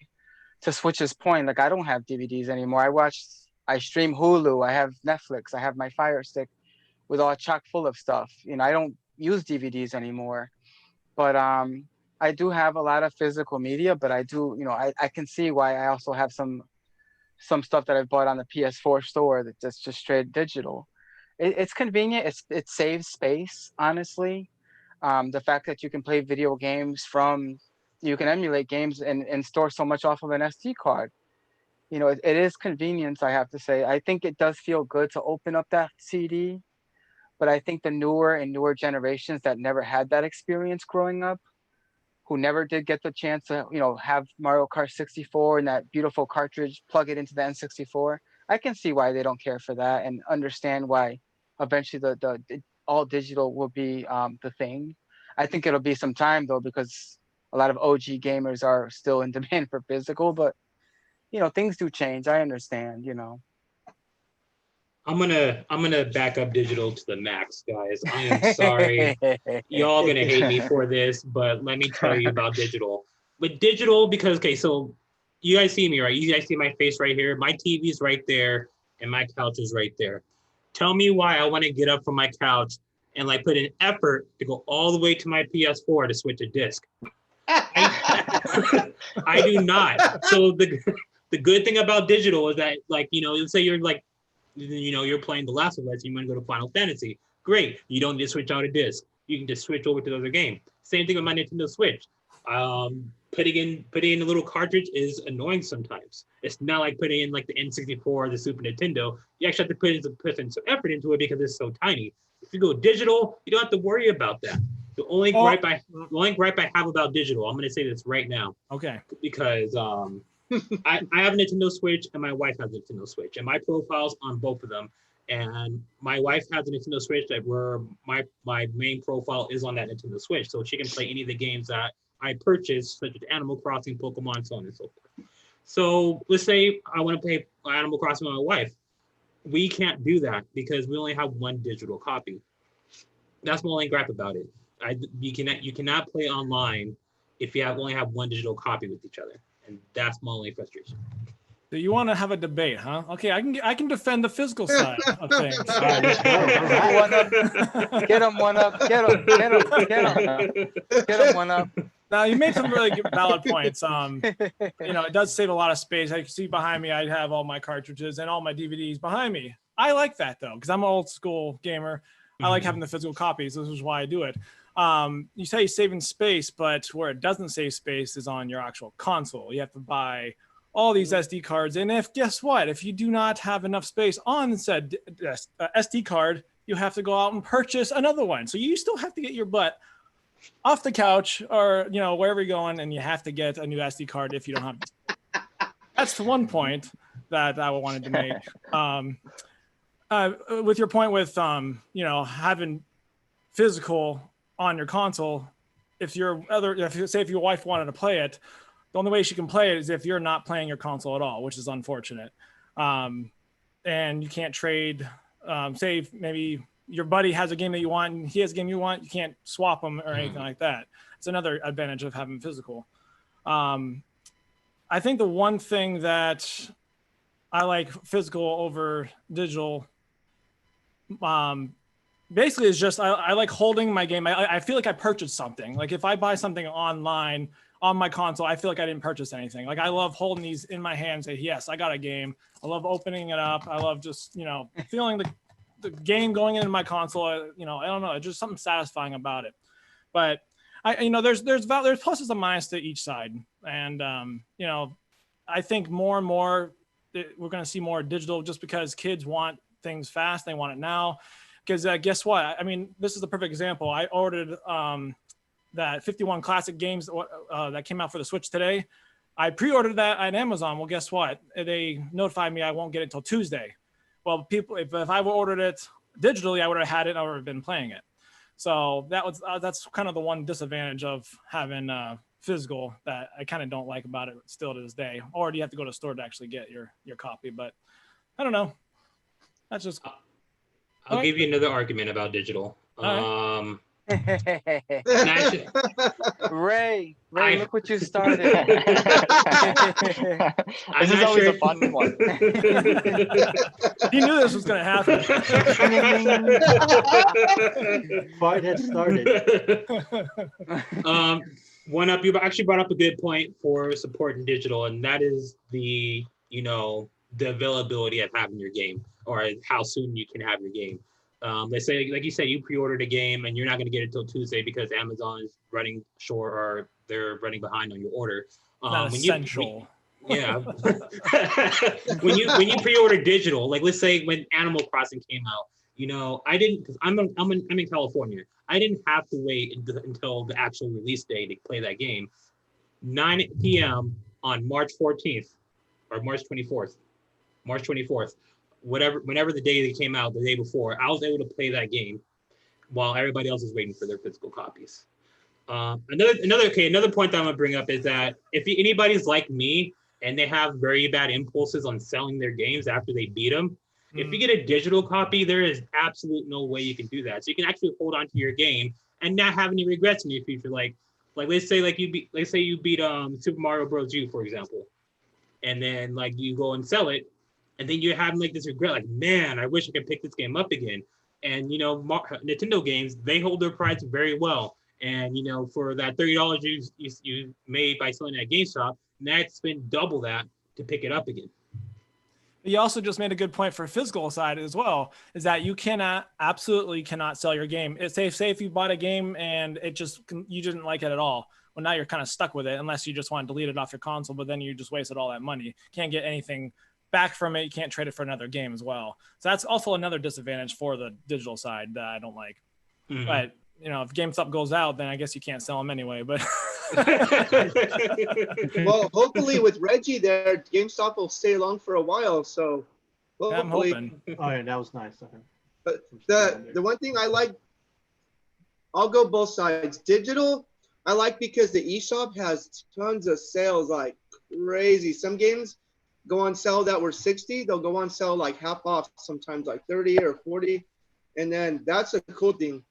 to Switch's point, like I don't have DVDs anymore. I stream Hulu, I have Netflix, I have my Fire Stick with all chock full of stuff. You know, I don't use DVDs anymore. But I do have a lot of physical media, but I do, you know, I can see why I also have some stuff that I've bought on the PS4 store that's just straight digital. It's convenient. It saves space, honestly. The fact that you can play video games you can emulate games and store so much off of an SD card. You know, it is convenience, I have to say. I think it does feel good to open up that CD, but I think the newer generations that never had that experience growing up, who never did get the chance to, you know, have Mario Kart 64 and that beautiful cartridge, plug it into the N64. I can see why they don't care for that and understand why eventually the all digital will be the thing. I think it'll be some time though, because a lot of OG gamers are still in demand for physical, but you know, things do change. I understand, you know.
I'm gonna back up digital to the max, guys. I am sorry. Y'all gonna hate me for this, but let me tell you about digital. With digital, because okay, so you guys see me, right? You guys see my face right here. My TV's right there, and my couch is right there. Tell me why I want to get up from my couch and like put an effort to go all the way to my PS4 to switch a disc. I do not. So the good thing about digital is that, like, you know, let's say you're like, you know, you're playing The Last of Us, you want to go to Final Fantasy. Great. You don't need to switch out a disc. You can just switch over to the other game. Same thing with my Nintendo Switch. Putting in a little cartridge is annoying sometimes. It's not like putting in like the N64 or the Super Nintendo. You actually have to put in some effort into it because it's so tiny. If you go digital, you don't have to worry about that. The only gripe I have about digital, I'm going to say this right now.
Okay.
Because I have a Nintendo Switch and my wife has a Nintendo Switch, and my profile's on both of them. And my wife has a Nintendo Switch where my main profile is on that Nintendo Switch, so she can play any of the games that I purchased, such as Animal Crossing, Pokemon, so on and so forth. So let's say I want to play Animal Crossing with my wife. We can't do that because we only have one digital copy. That's my only gripe about it. You cannot play online if you only have one digital copy with each other, and that's my only frustration.
So you want to have a debate, huh? Okay, I can defend the physical side of things.
All right, let's go. All right.
One up. Get him one up. Get him. Get him. Get him. Get him one up.
Now you made some really valid points. You know, it does save a lot of space. I can see behind me, I have all my cartridges and all my DVDs behind me. I like that though, because I'm an old school gamer. I like having the physical copies. This is why I do it. You say saving space, but where it doesn't save space is on your actual console. You have to buy all these SD cards. And guess what? If you do not have enough space on said SD card, you have to go out and purchase another one. So you still have to get your butt off the couch or, you know, wherever you're going, and you have to get a new SD card if you don't have it. That's the one point that I wanted to make. With your point with, you know, having physical on your console, if your wife wanted to play it, the only way she can play it is if you're not playing your console at all, which is unfortunate. And you can't trade, say maybe your buddy has a game that you want and he has a game you want, you can't swap them or anything like that. It's another advantage of having physical. I think the one thing that I like physical over digital, basically is just, I like holding my game. I feel like I purchased something. Like if I buy something online on my console, I feel like I didn't purchase anything. Like I love holding these in my hand and say, yes, I got a game. I love opening it up. I love just, you know, feeling the game going into my console. You know, I don't know, it's just something satisfying about it. But you know, there's pluses and minuses to each side. And, you know, I think more and more we're going to see more digital just because kids want things fast. They want it now. Because guess what? I mean, this is the perfect example. I ordered that 51 classic games that came out for the Switch today. I pre-ordered that on Amazon. Well, guess what? They notified me I won't get it until Tuesday. Well, people, if I ordered it digitally, I would have had it. I would have been playing it. So that's kind of the one disadvantage of having physical that I kind of don't like about it still to this day. Or do you have to go to a store to actually get your copy? But I don't know. That's just.
I'll give you another argument about digital.
Ray, look what you started.
This is always a fun one.
He knew this was going to happen.
Fight had started.
One up, you actually brought up a good point for supporting digital, and that is the, you know, the availability of having your game or how soon you can have your game. Let's say, like you said, you pre-ordered a game and you're not going to get it till Tuesday because Amazon is running short or they're running behind on your order.
Not essential.
Yeah. when you pre-order digital, like let's say when Animal Crossing came out, you know, I didn't, because I'm in California. I didn't have to wait until the actual release day to play that game. 9 p.m. on March 14th or March 24th, whenever the day they came out, the day before, I was able to play that game while everybody else is waiting for their physical copies. Another point that I'm gonna bring up is that if anybody's like me and they have very bad impulses on selling their games after they beat them, if you get a digital copy, there is absolute no way you can do that. So you can actually hold on to your game and not have any regrets in your future. Like let's say you beat Super Mario Bros. U, for example, and then like you go and sell it. And then you have like this regret, like, man, I wish I could pick this game up again. And, you know, Nintendo games, they hold their price very well. And, you know, for that $30 you made by selling at GameStop, now you have to spend double that to pick it up again.
You also just made a good point for physical side as well, is that you absolutely cannot sell your game. It's say if you bought a game and you didn't like it at all. Well, now you're kind of stuck with it unless you just want to delete it off your console, but then you just wasted all that money. Can't get anything back from it. You can't trade it for another game as well. So that's also another disadvantage for the digital side that I don't like. Mm-hmm. But, you know, if GameStop goes out, then I guess you can't sell them anyway. But
well, hopefully with Reggie there, GameStop will stay along for a while. So
I'm hoping.
Oh, yeah, that was nice.
But the one thing I like, I'll go both sides. Digital, I like because the eShop has tons of sales like crazy. Some games go on sale that were 60, they'll go on sale like half off, sometimes like 30 or 40. And then that's a cool thing.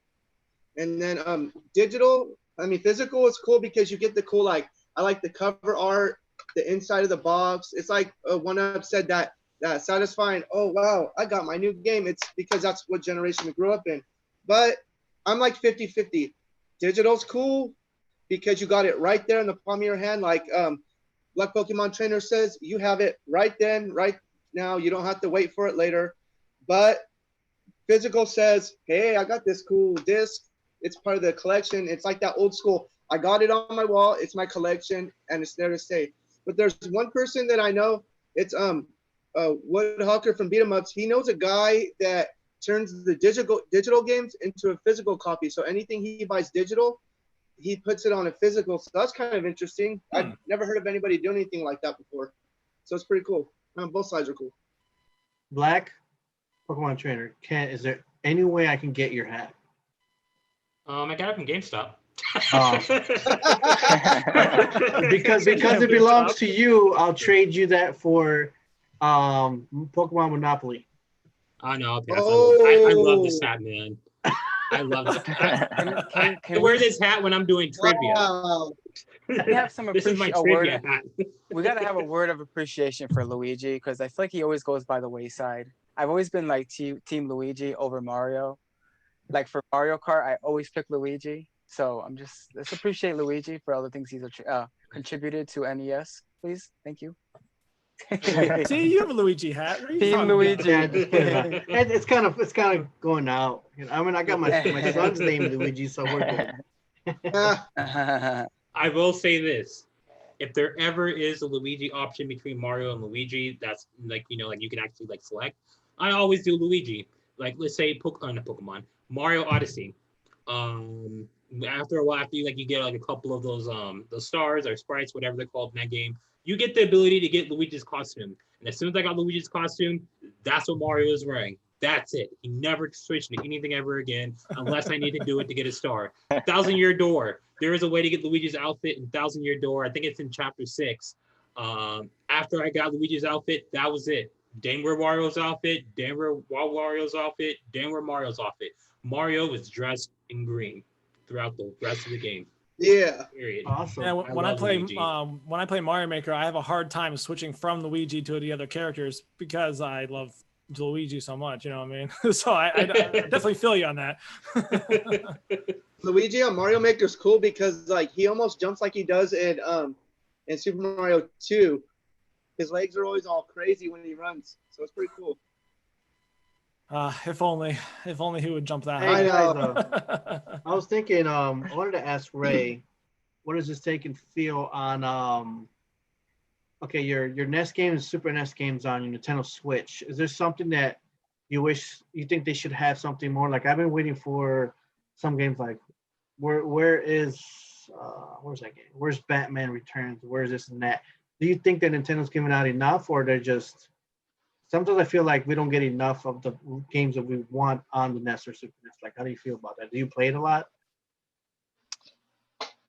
And then digital, I mean, physical is cool because you get the cool, like, I like the cover art, the inside of the box. It's like one up said that satisfying, oh, wow, I got my new game. It's because that's what generation we grew up in. But I'm like 50-50. Digital's cool because you got it right there in the palm of your hand. Like BlackPKMNTrainer says, you have it right then, right now. You don't have to wait for it later. But physical says, hey, I got this cool disc. It's part of the collection. It's like that old school. I got it on my wall. It's my collection, and it's there to stay. But there's one person that I know. It's Woodhawker from Beat 'em Ups. He knows a guy that turns the digital games into a physical copy. So anything he buys digital, he puts it on a physical. So that's kind of interesting. I've never heard of anybody doing anything like that before. So it's pretty cool. Both sides are cool.
Black Pokemon Trainer, is there any way I can get your hat?
I got it from GameStop.
Because it belongs to you, I'll trade you that for Pokemon Monopoly.
I know.
Oh.
I love this hat, man. I love this hat. I wear this hat when I'm doing trivia.
Wow.
We have some
This is my
appreciation.
trivia hat.
We gotta have a word of appreciation for Luigi because I feel like he always goes by the wayside. I've always been like team Luigi over Mario. Like for Mario Kart, I always pick Luigi. So let's appreciate Luigi for all the things he's contributed to NES, please. Thank you.
See, you have a Luigi hat. What are you
Team
talking
Luigi.
Yeah, just put it on. It's kind of going out. You know, I mean, I got my son's name Luigi, so we're good.
I will say this. If there ever is a Luigi option between Mario and Luigi, that's like, like you can actually like select. I always do Luigi. Like, let's say not Pokemon, Mario Odyssey. After a while, after you get like a couple of those stars or sprites, whatever they're called in that game, you get the ability to get Luigi's costume. And as soon as I got Luigi's costume, that's what Mario is wearing. That's it. He never switched to anything ever again, unless I need to do it to get a star. Thousand Year Door. There is a way to get Luigi's outfit in Thousand Year Door. I think it's in Chapter 6. After I got Luigi's outfit, that was it. Dang where Mario's outfit, dang where Wario's outfit, dang where Mario's outfit. Mario was dressed in green throughout the rest of the game.
Yeah.
Period.
Awesome.
Yeah, when I play
Luigi.
when I play Mario Maker, I have a hard time switching from Luigi to the other characters because I love Luigi so much. You know what I mean? So I definitely feel you on that.
Luigi on Mario Maker is cool because like he almost jumps like he does in Super Mario 2. His legs are always all crazy when he runs, so it's pretty cool.
If only he would jump that
Hey,
high.
guys, I was thinking, I wanted to ask Ray, what does this take and feel on, okay, your NES games, Super NES games on your Nintendo Switch. Is there something that you think they should have something more? Like I've been waiting for some games like, where's that game? Where's Batman Returns? Where's this and that? Do you think that Nintendo's giving out enough, or they're just? Sometimes I feel like we don't get enough of the games that we want on the NES or Super NES. Like, how do you feel about that? Do you play it a lot?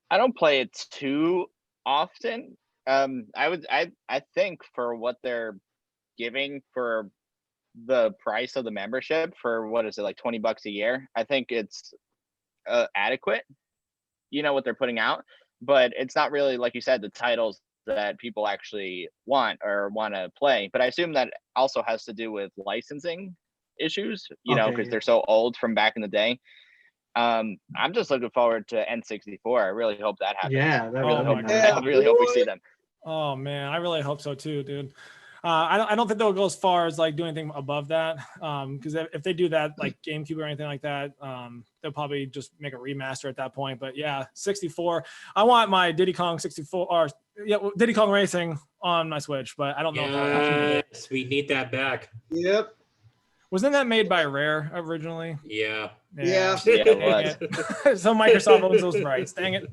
I don't play it too often. I think for what they're giving for the price of the membership for what is it, like $20 a year, I think it's adequate. You know what they're putting out, but it's not really, like you said, the titles that people actually want or want to play. But I assume that also has to do with licensing issues, because they're so old from back in the day. I'm just looking forward to N64. I really hope that happens.
Yeah, that really
Oh my
nice.
I really hope we see them.
Oh man, I really hope so too, dude. I don't think they'll go as far as like do anything above that. Because if they do that, like GameCube or anything like that, they'll probably just make a remaster at that point. But yeah, 64. I want my Diddy Kong 64 or Diddy Kong Racing on my Switch, but I don't know.
Yes, we need that back.
Yep.
Wasn't that made by Rare originally?
Yeah.
Yeah.
Yeah, it was.
So Microsoft owns those rights. Dang it.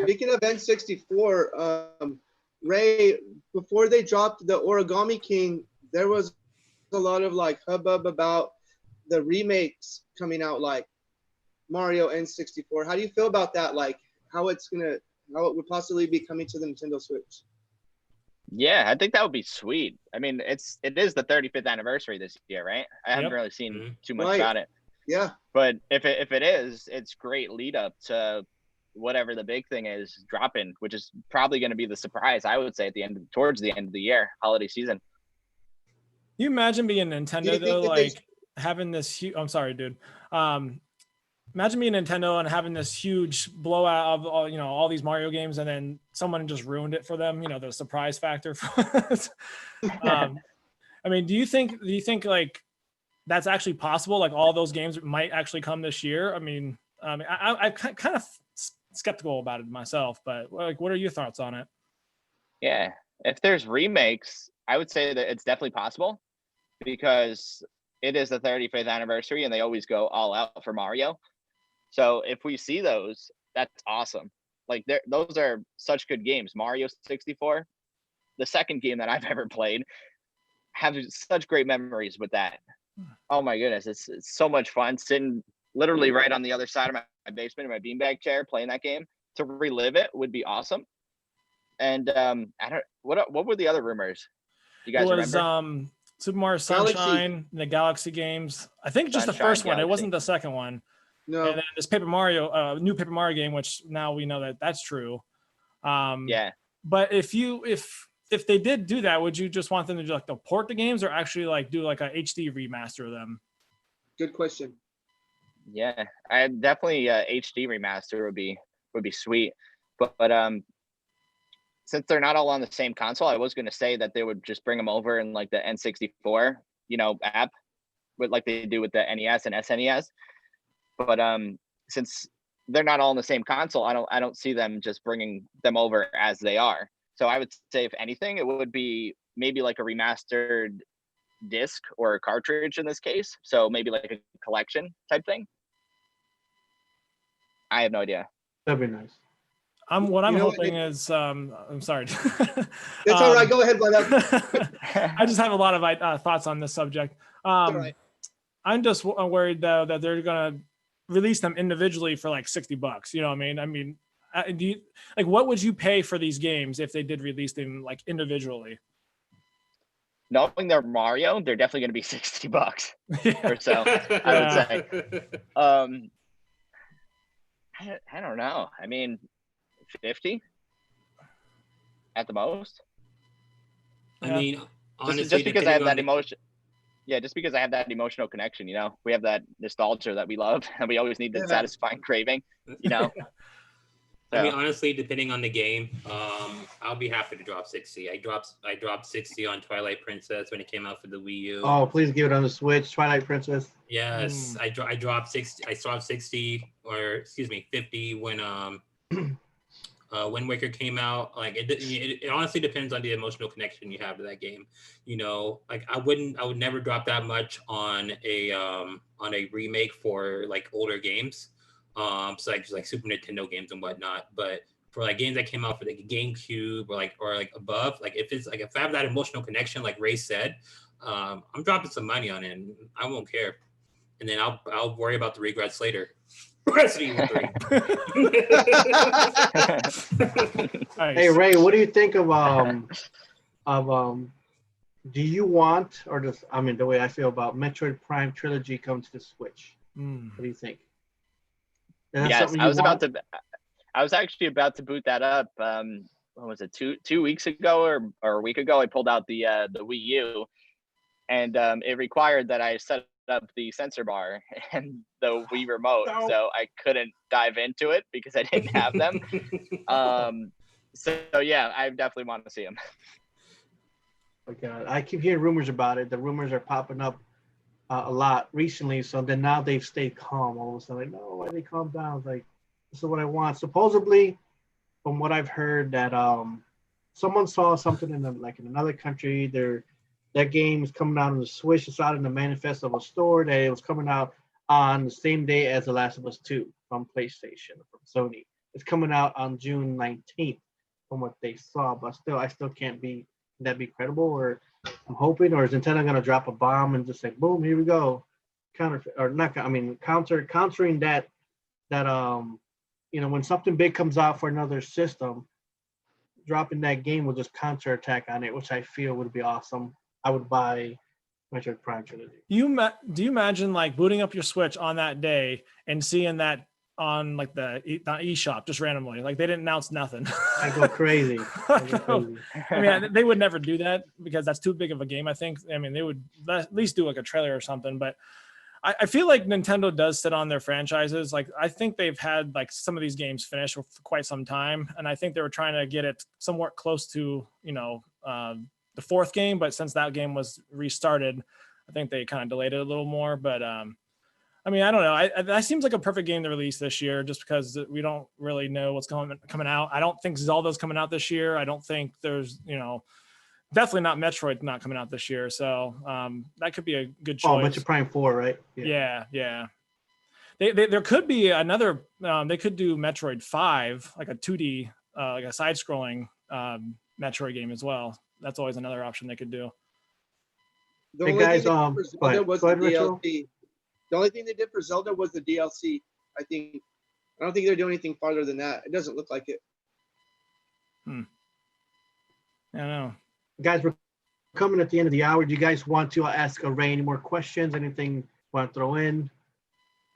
Speaking of N64, Ray, before they dropped the Origami King, there was a lot of like hubbub about the remakes coming out, like Mario N64. How do you feel about that? Like how it would possibly be coming to the Nintendo Switch?
Yeah, I think that would be sweet. I mean, it is the 35th anniversary this year, right? I haven't really seen too much about it.
Yeah.
But if it is, it's great lead up to whatever the big thing is dropping, which is probably going to be the surprise, I would say, at the end towards the end of the year, holiday season.
You imagine being Nintendo
think
though,
that they
like having this huge. I'm sorry, dude. Imagine being Nintendo and having this huge blowout of all these Mario games, and then someone just ruined it for them. The surprise factor. I mean, do you think like that's actually possible? Like all those games might actually come this year. I mean, I'm kind of skeptical about it myself, but like, what are your thoughts on it?
Yeah, if there's remakes, I would say that it's definitely possible because it is the 35th anniversary and they always go all out for Mario. So if we see those, that's awesome. Like those are such good games. Mario 64, the second game that I've ever played, have such great memories with that. Oh my goodness, it's so much fun sitting literally right on the other side of my basement in my beanbag chair playing that game. To relive it would be awesome. And I don't what were the other rumors? You guys remember?
Super Mario Sunshine, the Galaxy games. I think just the first one. It wasn't the second one.
No.
And then this Paper Mario, new Paper Mario game, which now we know that that's true.
Yeah.
But if they did do that, would you just want them to do like port the games or actually like do like a HD remaster of them?
Good question.
Yeah, I definitely HD remaster would be sweet. But since they're not all on the same console, I was going to say that they would just bring them over in like the N64, app, with like they do with the NES and SNES. But since they're not all on the same console, I don't see them just bringing them over as they are. So I would say, if anything, it would be maybe like a remastered disc or a cartridge in this case. So maybe like a collection type thing. I have no idea.
That'd be nice.
What I'm hoping is, I'm sorry.
It's all right. Go ahead, bud.
I just have a lot of thoughts on this subject.
All right.
I'm just worried though that they're gonna release them individually for like $60. You know what I mean? I mean, do you, like, what would you pay for these games if they did release them like individually?
Knowing they're Mario, they're definitely going to be $60
Yeah.
or so. I would say. I don't know. I mean, 50 at the most.
I mean, honestly,
just because I have that
depending
emotion. Yeah, just because I have that emotional connection, we have that nostalgia that we love, and we always need that satisfying craving,
I mean, honestly, depending on the game, I'll be happy to drop 60. I dropped 60 on Twilight Princess when it came out for the Wii U.
Oh, please give it on the Switch, Twilight Princess.
Yes, I dropped 60. I dropped 60, or excuse me, 50 when Wind Waker came out. Like it honestly depends on the emotional connection you have to that game. Like I would never drop that much on a remake for like older games. So like just like Super Nintendo games and whatnot. But for like games that came out for the GameCube or like above, like if I have that emotional connection, like Ray said, I'm dropping some money on it and I won't care. And then I'll worry about the regrets later. Resident Evil 3.
Hey Ray, what do you think of do you want, or just, I mean, the way I feel about Metroid Prime Trilogy coming to the Switch? What do you think?
Yes, I was actually about to boot that up. What was it, two weeks ago or a week ago? I pulled out the Wii U, and it required that I set up the sensor bar and the Wii remote, so I couldn't dive into it because I didn't have them. So yeah, I definitely want to see them.
Oh God, I keep hearing rumors about it. The rumors are popping up a lot recently. So then now they've stayed calm. All of a sudden, like, no, why they calm down? Like, this is what I want. Supposedly, from what I've heard, that someone saw something in another country. That game is coming out on the Switch. It's out in the manifest of a store that it was coming out on the same day as The Last of Us 2 from PlayStation, from Sony. It's coming out on June 19th, from what they saw. But I still can't be that be credible, or I'm hoping, or is Nintendo gonna drop a bomb and just say, boom, here we go, countering that when something big comes out for another system, dropping that game will just counterattack on it, which I feel would be awesome. I would buy Metroid Prime trilogy.
Do you imagine like booting up your Switch on that day and seeing that on like the eShop just randomly? Like they didn't announce nothing.
I go crazy.
I mean, they would never do that because that's too big of a game, I think. I mean, they would at least do like a trailer or something. But I feel like Nintendo does sit on their franchises. Like I think they've had like some of these games finished for quite some time, and I think they were trying to get it somewhat close to the fourth game. But since that game was restarted, I think they kind of delayed it a little more. But I mean, I don't know. That seems like a perfect game to release this year, just because we don't really know what's coming out. I don't think Zelda's coming out this year. I don't think there's definitely not Metroid not coming out this year. So that could be a good choice.
Oh, Metroid Prime 4, right?
Yeah. There could be another. They could do Metroid 5, like a 2D, like a side-scrolling Metroid game as well. That's always another option they could do.
The
Hey
only
guys,
thing they did for Zelda was
go
the
ahead, Rachel.
DLC. The only thing they did for Zelda was the DLC. I don't think they're doing anything farther than that. It doesn't look like it.
I don't know.
Guys, we're coming at the end of the hour. Do you guys want to ask Ray any more questions? Anything you want to throw in?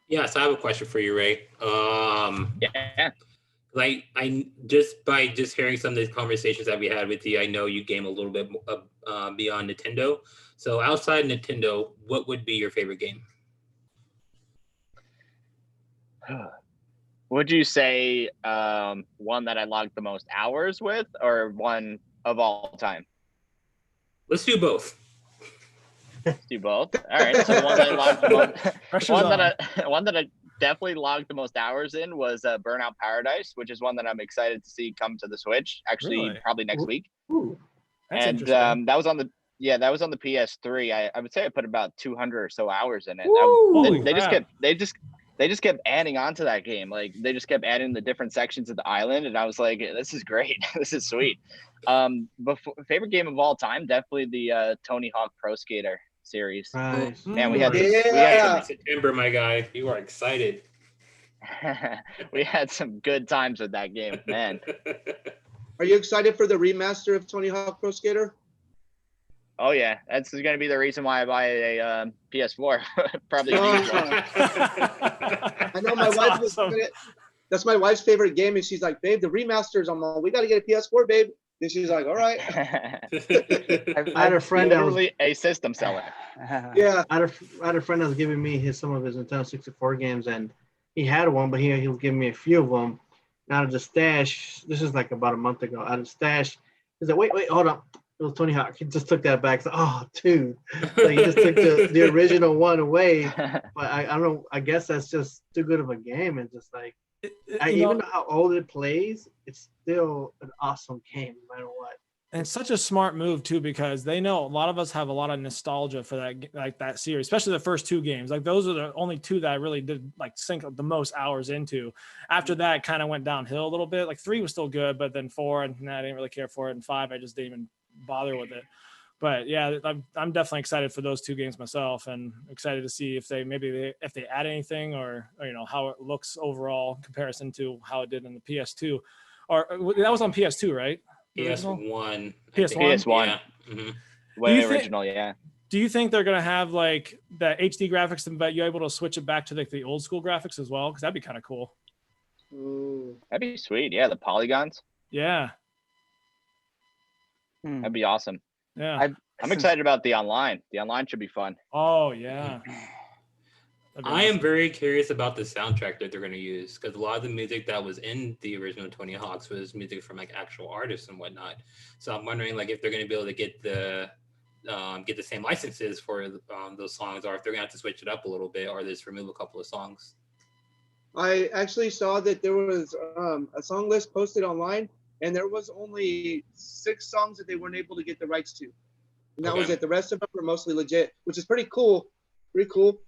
Yes, I have a question for you, Ray.
Yeah.
Like I just hearing some of the conversations that we had with you, I know you game a little bit beyond Nintendo. So outside Nintendo, what would be your favorite game?
Would you say one that I logged the most hours with, or one of all time?
Let's do both.
Let's do both. All right. So one that I logged the most, one that I definitely logged the most hours in was Burnout Paradise, which is one that I'm excited to see come to the Switch. Actually,
Really?
probably next week.
Ooh.
That's
And
interesting.
that was on the PS3. I would say I put about 200 or so hours in it.
Holy
They just kept adding on to that game. Like they just kept adding the different sections of the island, and I was like, this is great. This is sweet. Favorite game of all time, definitely the Tony Hawk Pro Skater series.
Nice.
Man, we had
Yeah.
September, my guy. You are excited.
we had some good times with that game, man.
Are you excited for the remaster of Tony Hawk Pro Skater?
Oh yeah, that's going to be the reason why I buy a PS4. Probably.
I know my
That's
wife was
awesome.
that's my wife's favorite game, and she's like, "Babe, the remasters." I'm like, "We got to get a PS4, babe." And she's like, "All right."
I had a friend that was
literally a system seller.
Yeah.
I had a friend that was giving me some of his Nintendo 64 games, and he had one, but he was giving me a few of them. And out of the stash, this is like about a month ago. Out of the stash, he's like, "Wait, hold on." It was Tony Hawk. He just took that back. So, oh, dude, like, he just took the original one away. But I don't know. I guess that's just too good of a game, and just like even though how old it plays, it's still an awesome game, no matter what.
And it's such a smart move too, because they know a lot of us have a lot of nostalgia for that series, especially the first two games. Like those are the only two that I really did like sink the most hours into. After that, it kind of went downhill a little bit. Like 3 was still good, but then 4, and I didn't really care for it. And 5, I just didn't even bother with it. But yeah, I'm definitely excited for those two games myself, and excited to see if they add anything, or how it looks overall in comparison to how it did in the PS2. Or that was on PS2, right?
PS1.
PS1.
Yeah. Mm-hmm.
Way original, yeah.
Do you think they're gonna have like the HD graphics, but you're able to switch it back to like the old school graphics as well? Because that'd be kind of cool.
Ooh.
That'd be sweet. Yeah, the polygons.
Yeah.
That'd be awesome.
Yeah.
I'm excited about the online. The online should be fun.
Oh yeah.
I am very curious about the soundtrack that they're going to use, because a lot of the music that was in the original Tony Hawk's was music from like actual artists and whatnot. So I'm wondering like if they're going to be able to get the same licenses for those songs, or if they're going to have to switch it up a little bit, or just remove a couple of songs.
I actually saw that there was a song list posted online, and there was only 6 songs that they weren't able to get the rights to. And that was it. The rest of them were mostly legit, which is pretty cool. Pretty cool.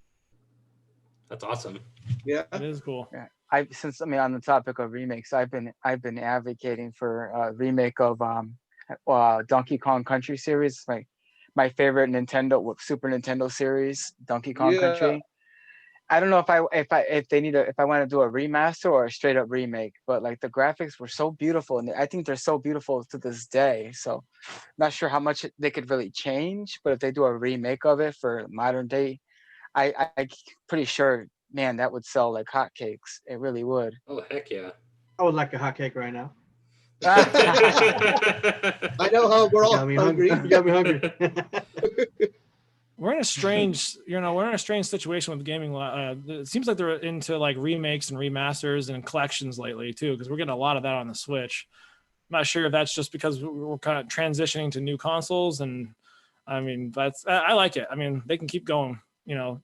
That's awesome.
Yeah.
It is cool.
Yeah. On the topic of remakes, I've been advocating for a remake of Donkey Kong Country series, my favorite Super Nintendo series, Donkey Kong Country. I don't know if they need if I want to do a remaster or a straight up remake, but like the graphics were so beautiful, and I think they're so beautiful to this day. So not sure how much they could really change, but if they do a remake of it for modern day, I'm pretty sure, man, that would sell like hotcakes. It really would.
Oh heck yeah.
I would like a hot cake right now.
I know how we're
You
all
got me
hungry.
hungry. You got me hungry.
We're in a strange, we're in a strange situation with gaming. It seems like they're into like remakes and remasters and collections lately too, because we're getting a lot of that on the Switch. I'm not sure if that's just because we're kind of transitioning to new consoles, and I mean, I like it. I mean, they can keep going.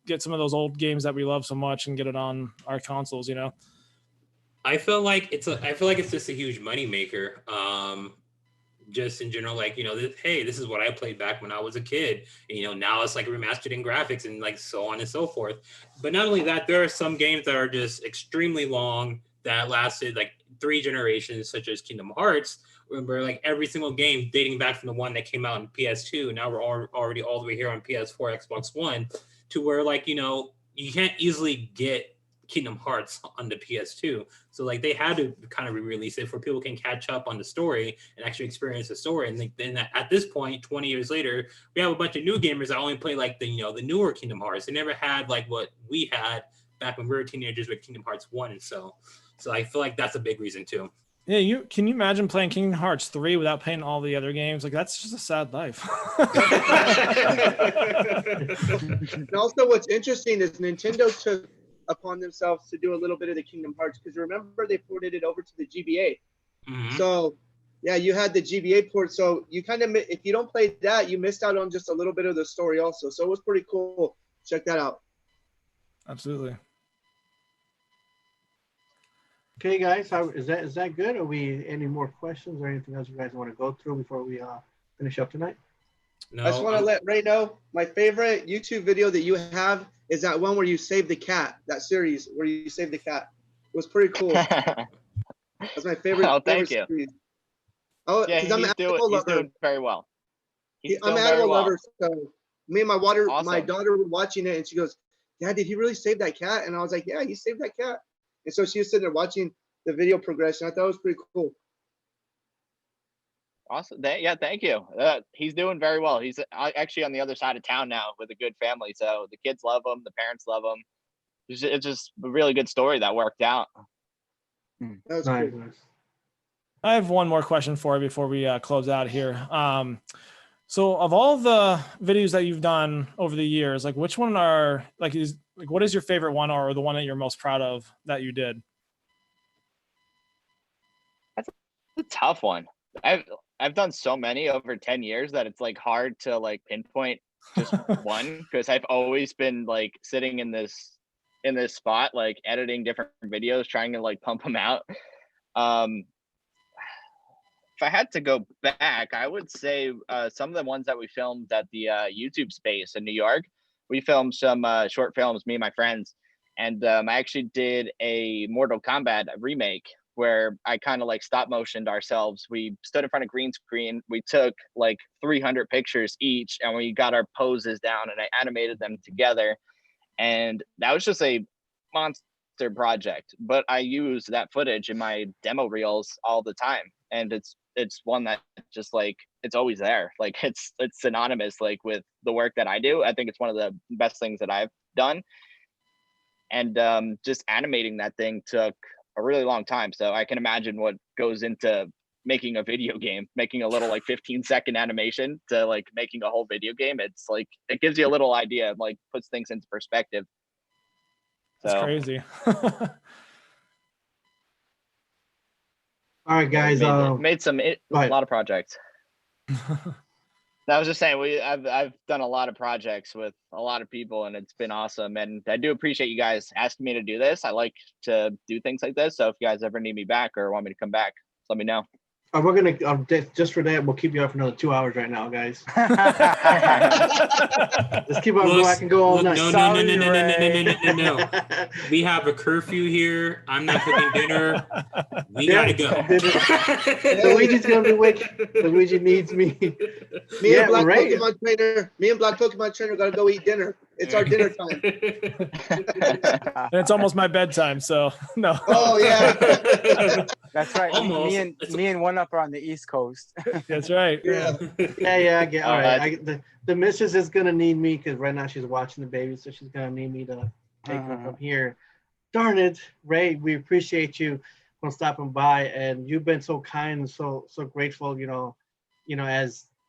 Get some of those old games that we love so much and get it on our consoles.
I feel like it's just a huge moneymaker. Just in general, like, hey, this is what I played back when I was a kid. And, now it's like remastered in graphics and like so on and so forth. But not only that, there are some games that are just extremely long that lasted like 3 generations, such as Kingdom Hearts, where like every single game dating back from the one that came out in PS2, now we're already all the way here on PS4, Xbox One, to where like, you can't easily get Kingdom Hearts on the PS2. So like they had to kind of re-release it for people can catch up on the story and actually experience the story. And then at this point, 20 years later, we have a bunch of new gamers that only play like the newer Kingdom Hearts. They never had like what we had back when we were teenagers with Kingdom Hearts 1 and so I feel like that's a big reason too.
Yeah, can you imagine playing Kingdom Hearts 3 without playing all the other games? Like that's just a sad life.
And also what's interesting is Nintendo took upon themselves to do a little bit of the Kingdom Hearts, because remember they ported it over to the GBA.
Mm-hmm.
So yeah, you had the GBA port, so you kind of, if you don't play that, you missed out on just a little bit of the story also. So it was pretty cool. Check that out.
Absolutely.
Okay, guys, is that good? Are we any more questions or anything else you guys want to go through before we finish up tonight?
No,
I just want to let Ray know my favorite YouTube video that you have is that one where you save the cat, that series where you save the cat. It was pretty cool. That's my favorite.
Oh, thank
favorite
you.
series. Oh,
Yeah,
because I'm an animal lover.
doing very well.
I'm an animal lover, so me and my
Awesome.
daughter were watching it, and she goes, "Dad, did he really save that cat?" And I was like, "Yeah, he saved that cat." And so she was sitting there watching the video progression. I thought it was pretty cool.
Awesome. Yeah, thank you. He's doing very well. He's actually on the other side of town now with a good family. So the kids love him. The parents love him. It's just a really good story that worked out.
That was
Nice.
cool.
I have one more question for you before we close out here. So of all the videos that you've done over the years, like which one what is your favorite one, or the one that you're most proud of that you did?
That's a tough one. I've done so many over 10 years that it's like hard to like pinpoint just one, because I've always been like sitting in this spot, like editing different videos, trying to like pump them out. If I had to go back, I would say some of the ones that we filmed at the YouTube space in New York. We filmed some short films, me and my friends, and I actually did a Mortal Kombat remake where I kind of like stop motioned ourselves. We stood in front of green screen. We took like 300 pictures each, and we got our poses down, and I animated them together. And that was just a monster project, but I use that footage in my demo reels all the time. And it's one that just like, it's always there. Like it's synonymous like with the work that I do. I think it's one of the best things that I've done. And just animating that thing took a really long time. So I can imagine what goes into making a video game, making a little like 15-second animation to like making a whole video game. It's like, it gives you a little idea, like puts things into perspective.
That's
So,
crazy.
All right, guys.
made a lot of projects. I was just saying, I've done a lot of projects with a lot of people, and it's been awesome. And I do appreciate you guys asking me to do this. I like to do things like this. So if you guys ever need me back or want me to come back, just let me know.
We're gonna just for that, we'll keep you up for another 2 hours right now, guys. Let's keep on going. I can go all night.
No. We have a curfew here. I'm not cooking dinner. We gotta go.
Luigi's gonna be wicked. Luigi needs me.
Me and Black Pokemon Trainer gotta go eat dinner. It's our dinner time.
And it's almost my bedtime, so no.
Oh yeah.
That's right.
Almost.
Me and One Up are on the East Coast.
That's right.
Yeah.
Yeah, I get all
Oh,
right. The missus is gonna need me because right now she's watching the baby, so she's gonna need me to take her from here. Darn it, Ray, we appreciate you for stopping by, and you've been so kind and so grateful.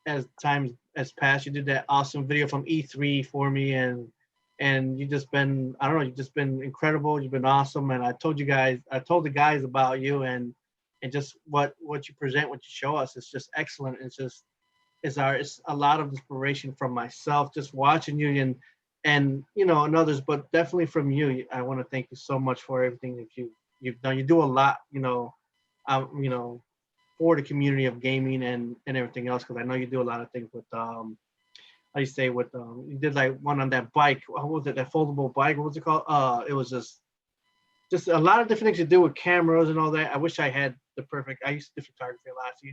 As time has passed, you did that awesome video from E3 for me, and you just been, I don't know, you've just been incredible. You've been awesome, and I told the guys about you, and just what you present, what you show us, is just excellent. It's a lot of inspiration from myself just watching you and and others, but definitely from you. I want to thank you so much for everything that you've done. You do a lot, for the community of gaming and everything else, because I know you do a lot of things with how you say with you did like one on that bike. What was it? That foldable bike? What was it called? It was just a lot of different things you do with cameras and all that. I wish I had the perfect. I used to do photography a lot, so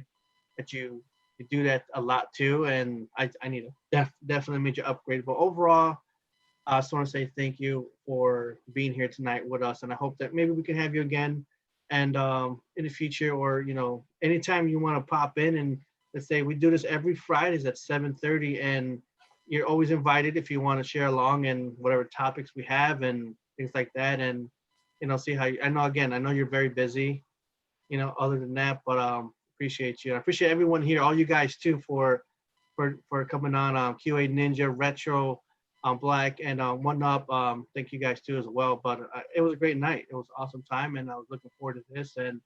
that you do that a lot too, and I need to definitely make you upgrade. But overall, I just want to say thank you for being here tonight with us, and I hope that maybe we can have you again, and in the future, or anytime you want to pop in. And let's say we do this every Fridays at 7:30, and you're always invited if you want to share along and whatever topics we have and things like that, and see how I know you're very busy, other than that, but appreciate you. I appreciate everyone here, all you guys too, for coming on. QA Ninja, Retro, Black, and One Up. Thank you guys too as well. But it was a great night. It was an awesome time, and I was looking forward to this. And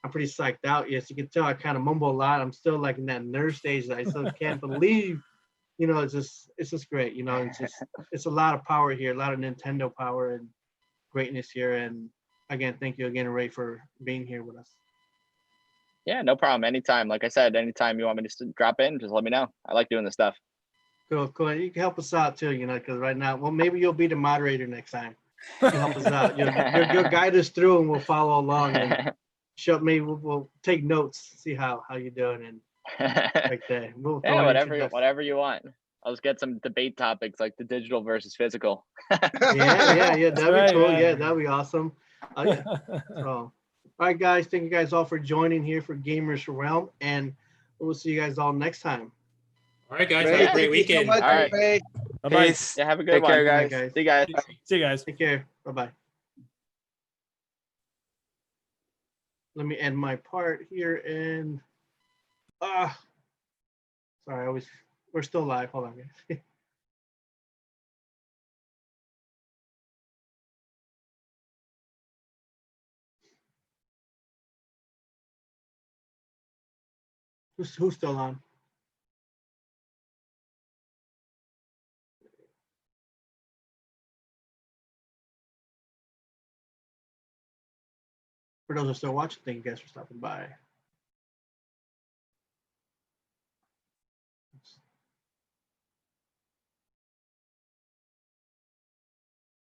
I'm pretty psyched out. Yes, you can tell I kind of mumble a lot. I'm still like in that nerd stage. I still can't believe, it's just great. It's a lot of power here, a lot of Nintendo power and greatness here. And again, thank you again, Ray, for being here with us.
Yeah, no problem. Anytime. Like I said, anytime you want me to drop in, just let me know. I like doing this stuff.
Cool. You can help us out too, because right now, well, maybe you'll be the moderator next time. You can help us out. You'll guide us through, and we'll follow along and maybe we'll take notes, see how you're doing, and like that.
Yeah, whatever you want. I'll just get some debate topics like the digital versus physical.
Yeah. That'd be cool.
Man.
Yeah, that'd be awesome. Yeah. So, all right, guys. Thank you guys all for joining here for Gamerz Realm, and we'll see you guys all next time.
All right, guys.
Ray,
Have a great
thank you so
weekend.
much,
All right.
Ray.
Bye-bye.
Peace.
Yeah, have a good
Take
one.
care,
Bye,
guys.
guys.
See you guys.
See you guys.
Take care. Bye-bye. Let me end my part here and sorry, we're still live. Hold on, guys. Who's still on? For those who are still watching, thank you guys for stopping by.